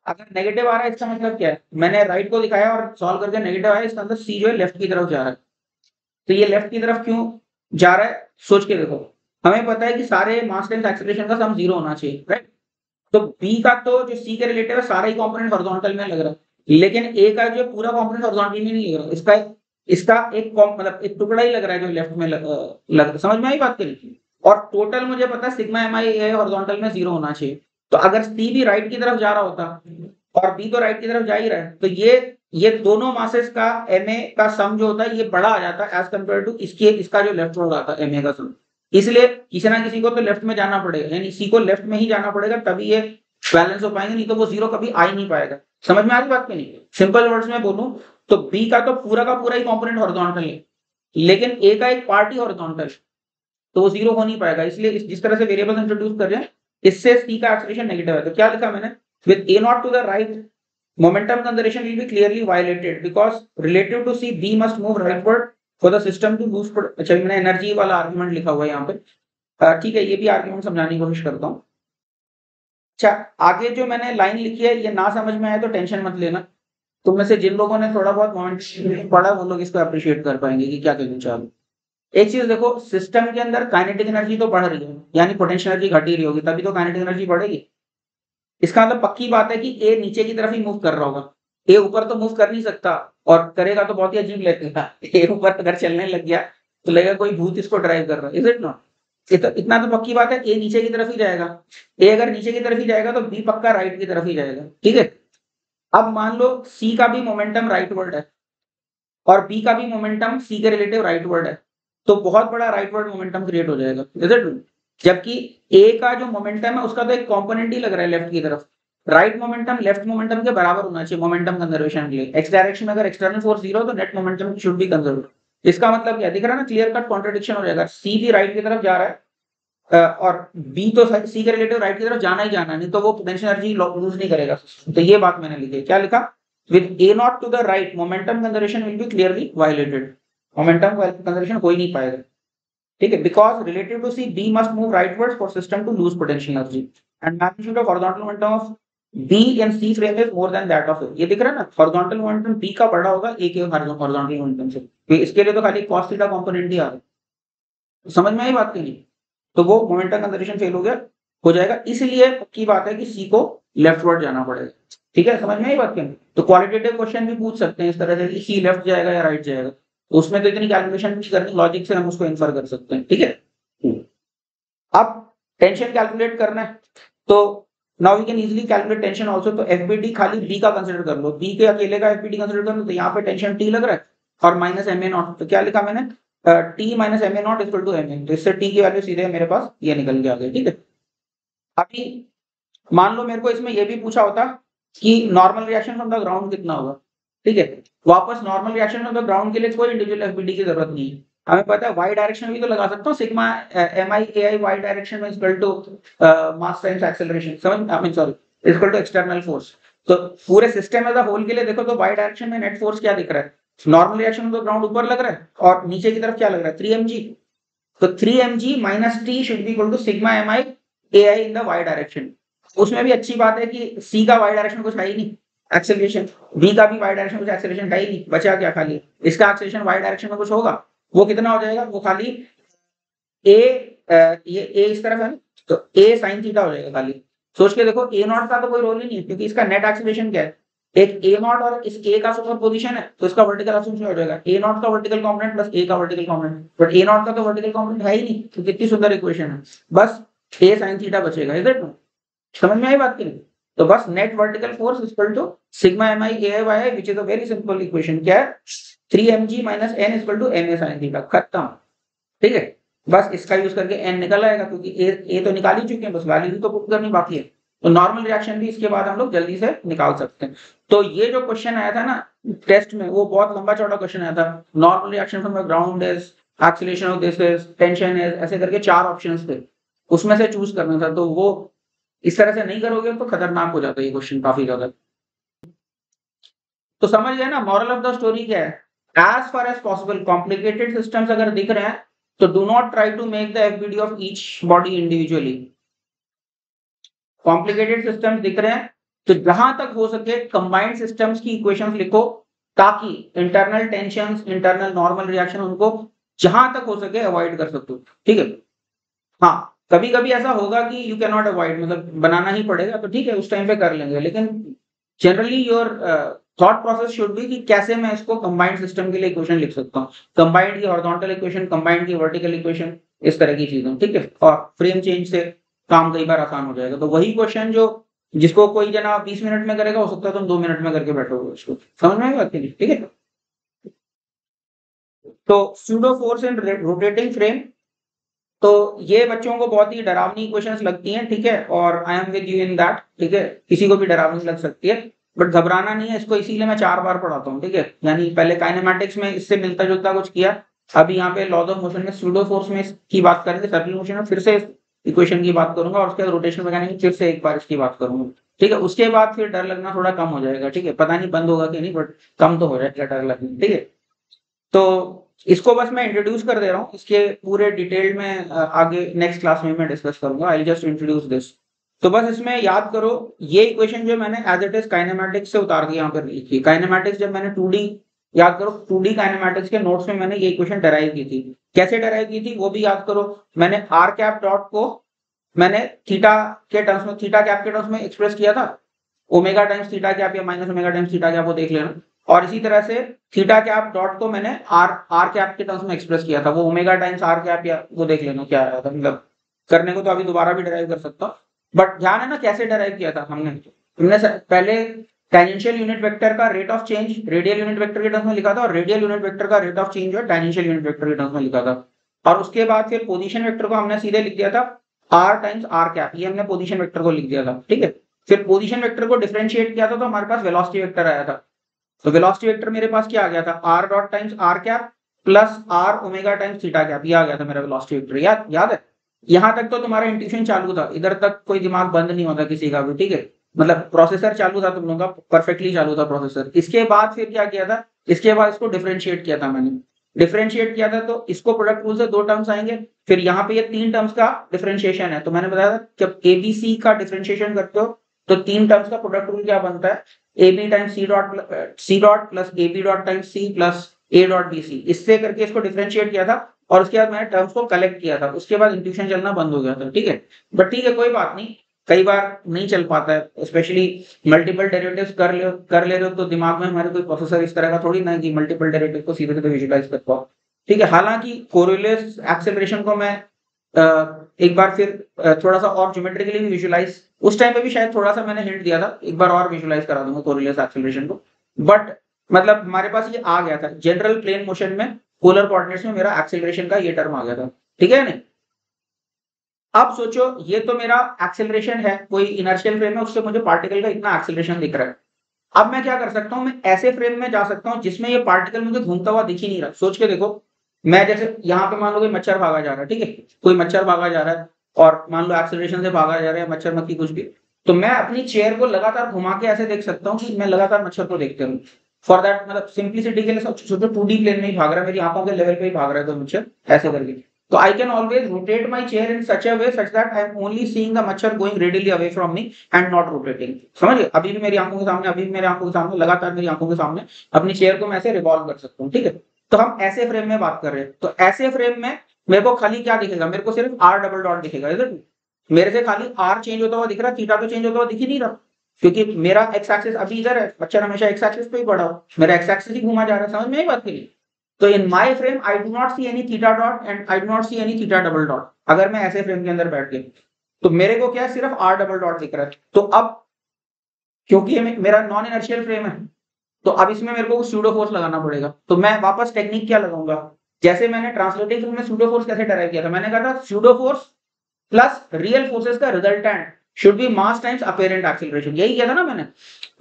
अगर नेगेटिव आ रहा है इसका मतलब क्या है, मैंने राइट को दिखाया और सॉल्व करके नेगेटिव आया, इसका मतलब c जो है लेफ्ट की तरफ जा रहा है। तो ये लेफ्ट की तरफ क्यों जा रहा है सोच के देखो। हमें पता है कि सारे मास टाइम्स एक्सेलरेशन का सम 0 होना चाहिए, राइट। तो b का तो जो c के रिलेटिव है सारा ही कंपोनेंट हॉरिजॉन्टल में लग रहा है, लेकिन a का जो पूरा कंपोनेंट हॉरिजॉन्टल में नहीं लग रहा, इसका एक मतलब एक टुकड़ा ही लग रहा है जो लेफ्ट में लग समझ में आई बात करी। और टोटल मुझे पता है सिग्मा एम आई हॉरिजॉन्टल में 0 होना चाहिए। तो अगर सी भी राइट की तरफ जा रहा होता और बी तो राइट की तरफ जा ही रहा है, तो ये दोनों मासेस का एम ए का सम जो होता है ये बड़ा आ जाता है एज कम्पेयर टू इसका जो लेफ्ट वर्ड आता है एम ए का सम। इसलिए किसी ना किसी को तो लेफ्ट में जाना पड़ेगा, यानी सी को लेफ्ट में ही जाना पड़ेगा, तभी ये बैलेंस हो पाएंगे, नहीं तो वो 0 कभी आ ही नहीं पाएगा। समझ में आ रही बात की नहीं। सिंपल वर्ड्स में बोलूं तो बी का तो पूरा का पूरा ही कंपोनेंट हॉरिजॉन्टल है, लेकिन ए का एक पार्ट ही हॉरिजॉन्टल, तो वो 0 हो नहीं पाएगा। इसलिए जिस तरह से वेरिएबल इंट्रोड्यूस कर रहे हैं इससे सी का एक्सेलरेशन नेगेटिव है। तो क्या लिखा मैंने, with A not to the right momentum conservation will be clearly violated because relative to c b must move rightward for the system to lose। अच्छा मैंने एनर्जी वाला आर्गुमेंट लिखा हुआ है यहाँ पे, ठीक है, ये भी आर्गुमेंट समझाने की कोशिश करता हूँ। अच्छा, आगे जो मैंने लाइन लिखी है ये ना समझ में आए तो टेंशन मत लेना, तुम में से जिन लोगों ने थोड़ा बहुत मोमेंट पढ़ा वो लोग इसको अप्रिशिएट कर पाएंगे कि क्या कहना चाह रहे। एक चीज देखो, सिस्टम के अंदर काइनेटिक एनर्जी तो बढ़ रही है, यानी पोटेंशियल एनर्जी घट ही रही होगी, तभी तो काइनेटिक एनर्जी बढ़ेगी। इसका मतलब पक्की बात है कि ए नीचे की तरफ ही मूव कर रहा होगा, ए ऊपर तो मूव कर नहीं सकता, और करेगा तो बहुत ही अजीब लगेगा। ए ऊपर अगर चलने लग गया तो लगेगा कोई भूत इसको ड्राइव कर रहा है, इज इट नॉट। इतना तो पक्की बात है ए नीचे की तरफ ही जाएगा। ए अगर नीचे की तरफ ही जाएगा तो बी पक्का राइट की तरफ ही जाएगा, ठीक है। अब मान लो सी का भी मोमेंटम राइटवर्ड है और बी का भी मोमेंटम सी के रिलेटिव राइटवर्ड है, तो बहुत बड़ा राइटवर्ड मोमेंटम क्रिएट हो जाएगा, इज इट। जबकि ए का जो मोमेंटम है उसका तो एक कंपोनेंट ही लग रहा है लेफ्ट की तरफ, राइट मोमेंटम लेफ्ट मोमेंटम के बराबर होना चाहिए मोमेंटम कंजर्वेशन के लिए। एक्स डायरेक्शन में अगर एक्सटर्नल फोर्स 0 तो net momentum should be conserve. इसका मतलब क्या दिख रहा है ना, क्लियर कट कॉन्ट्रडिक्शन हो जाएगा। सी भी राइट की तरफ जा रहा है और बी तो सी के रिलेटिव राइट की तरफ जाना ही जाना, नहीं तो वो पोटेंशियल एनर्जी लूज नहीं करेगा। तो ये बात मैंने लिखी है, क्या लिखा, with A not to the right momentum conservation will be clearly violated, momentum conservation हो ही नहीं पाएगा, ठीक है, because relative to C B must move rightwards for system to lose potential energy and magnitude of horizontal momentum of B and C frame is more than that of A. ये दिख रहा है ना, हॉरिजॉन्टल मोमेंटम बी का बड़ा होगा ए के horizontal momentum से, तो इसके लिए तो खाली cos थीटा कंपोनेंट ही आ रहा है। समझ में आई बात की नहीं, तो वो मोमेंटम कंजर्वेशन फेल हो जाएगा। इसलिए पक्की बात है कि सी को लेफ्टवर्ड जाना पड़ेगा, ठीक है। समझ में आई बात की। तो क्वालिटेटिव क्वेश्चन भी पूछ सकते हैं इस तरह से कि सी लेफ्ट जाएगा या राइट जाएगा, तो उसमें तो इतनी कैलकुलेशन नहीं करनी, लॉजिक से हम उसको इन्फर कर सकते हैं, ठीक है। अब टेंशन कैलकुलेट करना है तो now we can easily calculate tension also. तो एफबीडी खाली बी का कंसीडर कर लो, बी के अकेले का एफबीडी कंसीडर कर लो, तो यहाँ पे टेंशन टी लग रहा है और माइनस एम ए नॉट। तो क्या लिखा मैंने, T minus M A naught equal to M A, तो इससे टी की वैल्यू सीधे मेरे पास ये निकल के आ गई, ठीक है। अभी मान लो मेरे को इसमें ये भी पूछा होता कि normal reaction from the ground कितना होगा, ठीक है। वापस normal reaction from the ground के लिए कोई इंडिविजुअल एफबीडी की जरूरत नहीं है, हमें पता है वाई डायरेक्शन में भी तो लगा सकता हूँ, सिग्मा एम आई ए आई वाई डायरेक्शन में equal to mass times acceleration, समझ I mean sorry equal to external force. तो पूरे सिस्टम एज अ होल के लिए देखो तो वाई डायरेक्शन में नेट फोर्स क्या दिख रहा है, नॉर्मल रिएक्शन तो ग्राउंड ऊपर लग रहा है और नीचे की तरफ क्या लग रहा है 3mg। तो 3mg minus T should be equal to sigma M I A I in the Y direction. उसमें भी अच्छी बात है कि सी का वाई डायरेक्शन कुछ है ही नहीं एक्सेलरेशन, बी का भी वाई डायरेक्शन कुछ एक्सेलरेशन है ही नहीं, बचा क्या खाली इसका एक्सेलरेशन वाई डायरेक्शन में कुछ होगा, वो कितना हो जाएगा, वो खाली ए ये ए इस तरफ है ना, तो ए साइन थीटा हो जाएगा खाली। सोच के देखो ए नॉट का तो कोई रोल ही नहीं है क्योंकि इसका नेट एक्सेलरेशन क्या है, एक ए नॉट और इस ए का सुपर पोजीशन है तो इसका वर्टिकल एक्सेलरेशन हो जाएगा ए नॉट का वर्टिकल कंपोनेंट प्लस ए का vertical component, but A naught का तो वर्टिकल कंपोनेंट है ही नहीं, तो कितनी सुंदर इक्वेशन है, बस ए साइन थीटा बचेगा, इज इट। समझ में आई बात की नहीं। तो बस net vertical force equal to sigma M I A I Y which is a very simple equation, क्या है 3mg minus n equal to ma sin theta, खत्म, ठीक है। बस इसका यूज करके एन निकल आएगा, क्योंकि ए तो निकाल ही चुके हैं, बस वैल्यू तो पुट करनी बाकी है। तो नॉर्मल रिएक्शन भी इसके बाद हम लोग जल्दी से निकाल सकते हैं। तो ये जो क्वेश्चन आया था ना टेस्ट में, वो बहुत लंबा चौड़ा क्वेश्चन आया था। Normal reaction from the ground is, acceleration of this is, tension is, ऐसे करके 4 ऑप्शंस थे, उसमें से चूज करना था। तो वो इस तरह से नहीं करोगे तो खतरनाक हो जाता है ये क्वेश्चन काफी ज्यादा। तो समझ गए ना, मॉरल ऑफ द स्टोरी क्या है? As far as possible complicated systems अगर दिख रहे हैं तो do not try to make the FBD of each body individually. Complicated systems दिख रहे हैं तो जहां तक हो सके कंबाइंड सिस्टम्स की इक्वेशंस लिखो, ताकि internal tensions, internal normal reaction, उनको जहां तक हो सके अवॉइड कर सकते हो। ठीक है, हाँ कभी कभी ऐसा होगा कि यू कैन नॉट अवॉइड, मतलब बनाना ही पड़ेगा, तो ठीक है उस टाइम पे कर लेंगे, लेकिन generally your thought process should be कि कैसे मैं इसको कंबाइंड सिस्टम के लिए इक्वेशन लिख सकता हूँ, कंबाइंड की हॉरिजॉन्टल इक्वेशन, कंबाइंड की वर्टिकल इक्वेशन, इस तरह की चीजें। ठीक है, और फ्रेम चेंज से काम कई बार आसान हो जाएगा। तो वही क्वेश्चन जो जिसको कोई जना 20 मिनट में करेगा, हो सकता है तुम 2 मिनट में करके बैठोगे उसको। समझ में आएगा? ठीक है। तो pseudo force in rotating frame, तो ये बच्चों को बहुत ही डरावनी क्वेश्चंस लगती हैं, ठीक है, और I am with you in that. ठीक है, किसी को भी डरावनी लग सकती है, बट घबराना नहीं है इसको, इसीलिए मैं 4 बार पढ़ाता हूँ। ठीक है, यानी पहले काइनेमैटिक्स में इससे मिलता जुलता कुछ किया, अभी यहाँ पे लॉज ऑफ मोशन में सूडो फोर्स में की बात करेंगे, सर्कुलर मोशन में फिर से इक्वेशन की बात करूंगा, और उसके बाद रोटेशन मैकेनिक्स फिर से एक बार इसकी बात करूंगा। ठीक है, उसके बाद फिर डर लगना थोड़ा कम हो जाएगा। ठीक है, पता नहीं बंद होगा कि नहीं, बट कम तो हो जाएगा डर लगना। ठीक है, तो इसको बस मैं इंट्रोड्यूस कर दे रहा हूँ, इसके पूरे डिटेल में आगे नेक्स्ट क्लास में मैं डिस्कस करूंगा। I just introduce this. तो बस इसमें याद करो, ये इक्वेशन जो मैंने एज इट इज काइनेमैटिक्स से उतार के यहाँ पर लिखी। काइनेमैटिक्स जब मैंने 2D, याद करो 2D काइनेमैटिक्स के नोट्स में मैंने ये इक्वेशन डराइव की थी। कैसे डराइव की थी वो भी याद करो। मैंने आर कैप डॉट को मैंने थीटा के टर्म्स में, थीटा कैप के टर्म्स में एक्सप्रेस किया था, ओमेगा टाइम्स थीटा कैप या minus omega times theta cap, वो देख लेना। और इसी तरह से थीटा कैप डॉट को मैंने आर आर कैप के टर्म्स में एक्सप्रेस किया था, वो ओमेगा टाइम्स आर कैप, या वो देख लेना क्या आया था। मतलब करने को तो अभी दोबारा भी डराइव कर सकता हूँ, बट ध्यान है ना कैसे डराइव किया था हमने। पहले टेंजेंशियल यूनिट वेक्टर का rate of change radial unit vector के टर्म्स में लिखा था, और रेडियल यूनिट वेक्टर का रेट ऑफ चेंज जो है टेंजेंशियल यूनिट वेक्टर के टर्म्स में लिखा था। और उसके बाद फिर पोजीशन वेक्टर को हमने सीधे लिख दिया था आर टाइम्स आर कैप, ये हमने पोजीशन वेक्टर को लिख दिया था। ठीक है, फिर पोजीशन वेक्टर को डिफरेंशिएट किया था तो हमारे पास वेलोसिटी वेक्टर आया था। तो वेलोसिटी वेक्टर मेरे पास क्या आ गया था, R dot times R cap plus R omega times theta cap, ये आ गया था मेरा वेलोसिटी वेक्टर। याद है? यहां तक तो तुम्हारा इंट्यूशन चालू था, इधर तक कोई दिमाग बंद नहीं होता किसी का भी। ठीक है, मतलब प्रोसेसर चालू था तुम लोगों का, परफेक्टली चालू था प्रोसेसर। इसके बाद फिर क्या किया था, इसके बाद इसको डिफरेंशिएट किया था मैंने। डिफरेंशिएट किया था तो इसको प्रोडक्ट रूल से 2 टर्म्स आएंगे, फिर यहाँ पे ये 3 टर्म्स का डिफरेंशिएशन है। तो मैंने बताया था जब एबीसी का डिफरेंशिएशन करते हो तो 3 टर्म्स का प्रोडक्ट रूल क्या बनता है, AB times C dot plus AB dot times C plus A dot BC, इससे करके इसको डिफरेंशिएट किया था। और उसके बाद मैंने टर्म्स को कलेक्ट किया था, उसके बाद इंट्यूशन चलना बंद हो गया था। ठीक है, बट ठीक है कोई बात नहीं, कई बार नहीं चल पाता है, स्पेशली मल्टीपल डेरिवेटिव्स कर ले रहे हो तो दिमाग में हमारे कोई प्रोसेसर इस तरह का थोड़ी ना कि मल्टीपल डेरिवेटिव को सीधे सीधे विजुलाइज कर पाओ। ठीक है, हालांकि कोरिलेस एक्सेलरेशन को मैं एक बार फिर थोड़ा सा और ज्योमेट्रिकली भी विजुलाइज, उस टाइम पे भी शायद थोड़ा सा मैंने हिंट दिया था, एक बार और विजुलाइज करा दूंगा कोरिलेस एक्सेलरेशन को। बट मतलब हमारे पास ये आ गया था जनरल प्लेन मोशन में, पोलर कोऑर्डिनेट्स में मेरा एक्सेलरेशन का ये टर्म आ गया था। ठीक है नहीं? अब सोचो ये तो मेरा एक्सेलरेशन है, कोई इनर्शियल फ्रेम है, उससे मुझे पार्टिकल का इतना एक्सेलरेशन दिख रहा है। अब मैं क्या कर सकता हूं, मैं ऐसे फ्रेम में जा सकता हूं जिसमें ये पार्टिकल मुझे घूमता हुआ दिख ही नहीं रहा। सोच के देखो, मैं जैसे यहाँ पे मान लो कोई मच्छर भागा जा रहा है, ठीक है, कोई मच्छर भागा जा रहा है और मान लो एक्सेलरेशन से भागा जा रहा है, मच्छर मक्खी कुछ भी, तो मैं अपनी चेयर को लगातार घुमा के ऐसे देख सकता हूँ कि मैं लगातार मच्छर को देखते रहूं। फॉर दैट, मतलब सिंप्लिसिटी के लिए सोचो 2D प्लेन में ही भाग रहा है, मेरी आंखों के लेवल पे ही भाग रहा है तो मच्छर, ऐसे करके। तो I can always rotate my chair in such a way such that I am only seeing the मच्छर going radially away from me and not rotating। समझिए, अभी भी मेरी आंखों के सामने, अभी भी मेरी आंखों के सामने, लगातार मेरी आंखों के सामने अपनी चेयर को मैं ऐसे रिवॉल्व कर सकता हूँ। ठीक है, तो हम ऐसे फ्रेम में बात कर रहे हैं। तो ऐसे फ्रेम में मेरे को खाली क्या दिखेगा, मेरे को सिर्फ आर डबल डॉट दिखेगा। इधर मेरे से खाली आर चेंज होता हुआ दिख रहा है, थीटा तो चेंज होता हुआ दिख ही नहीं रहा, क्योंकि मेरा एक्स एक्सिस अभी इधर है, मच्छर हमेशा एक्स एक्सिस पे ही पड़ा हो, मेरा एक्स एक्सिस ही घुमा जा रहा है। समझ में आई बात के लिए? तो in my frame I do not see any theta dot and I do not see any theta double dot. अगर मैं ऐसे फ्रेम के अंदर बैठ गया तो मेरे को क्या है, सिर्फ आर डबल डॉट दिख रहा है। तो अब क्योंकि ये मेरा नॉन इनर्शियल फ्रेम है, तो अब इसमें मेरे को सूडो फोर्स लगाना पड़ेगा। तो मैं वापस टेक्निक क्या लगाऊंगा, जैसे मैंने ट्रांसलेटिंग फिल्म में सूडो फोर्स कैसे डराइव किया था, मैंने कहा था pseudo force plus real forces का resultant should be mass times apparent acceleration, यही किया था ना मैंने।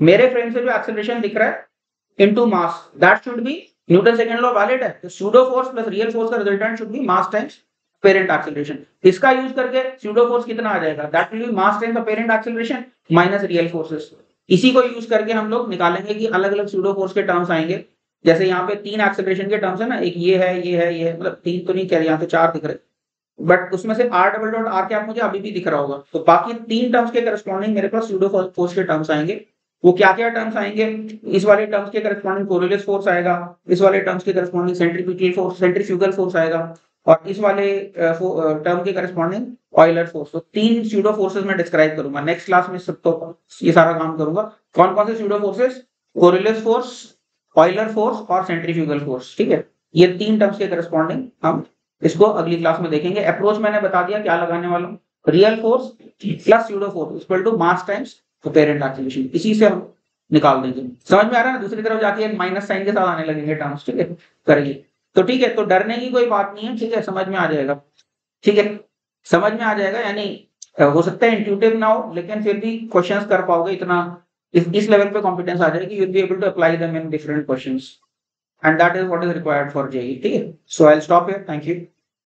मेरे फ्रेम से जो एक्सेलरेशन दिख रहा है into mass, that should be Newton second law valid है, तो pseudo force plus real force का resultant should be mass times apparent acceleration. इसका यूज करके सूडो फोर्स कितना आ जाएगा, that will be mass times apparent acceleration minus real forces. इसी को यूज करके हम लोग निकालेंगे कि अलग अलग सूडो फोर्स के टर्म्स आएंगे। जैसे यहाँ पे 3 एक्सेलरेशन के टर्म्स है ना, एक ये है, ये है, ये है, मतलब 3 तो नहीं कह रहे, यहाँ पे 4 दिख रहे, बट उसमें से r double dot r cap मुझे अभी भी दिख रहा होगा, तो बाकी 3 टर्म्स के करस्पॉन्डिंग मेरे पास सूडो फोर्स के टर्म्स आएंगे। वो क्या क्या टर्म्स आएंगे, इस वाले टर्म्स के करस्पॉन्डिंग कोरिलेस फोर्स आएगा, इस वाले टर्म्स के करस्पॉन्डिंग सेंट्रीफ्यूगल फोर्स आएगा, और इस वाले टर्म के करस्पॉन्डिंग ऑयलर फोर्स। तो 3 सूडो फोर्सेस मैं डिस्क्राइब करूंगा नेक्स्ट क्लास में, सब तो ये सारा काम करूंगा। कौन कौन से pseudo forces, Coriolis force, Euler force और सेंट्रीफ्यूगल फोर्स, ठीक है। ये 3 टर्म्स के करस्पॉन्डिंग हम इसको अगली क्लास में देखेंगे। अप्रोच मैंने बता दिया क्या लगाने वाला हूँ, real force plus pseudo force equal to mass times apparent acceleration, इसी से हम निकाल देंगे। समझ में आ रहा है ना, दूसरी तरफ जाके एक माइनस साइन के साथ आने लगेंगे टर्म्स, ठीक है, करिए। तो ठीक है, तो डरने की कोई बात नहीं है, ठीक है, समझ में आ जाएगा, ठीक है, समझ में आ जाएगा। यानी हो सकता है इंट्यूटिव ना हो, लेकिन फिर भी क्वेश्चंस कर पाओगे इतना, इस लेवल पे कॉन्फिडेंस आ जाएगी, you will be able to apply them in different questions, and that is what is required for JEE, ठीक है। So I will stop here, thank you.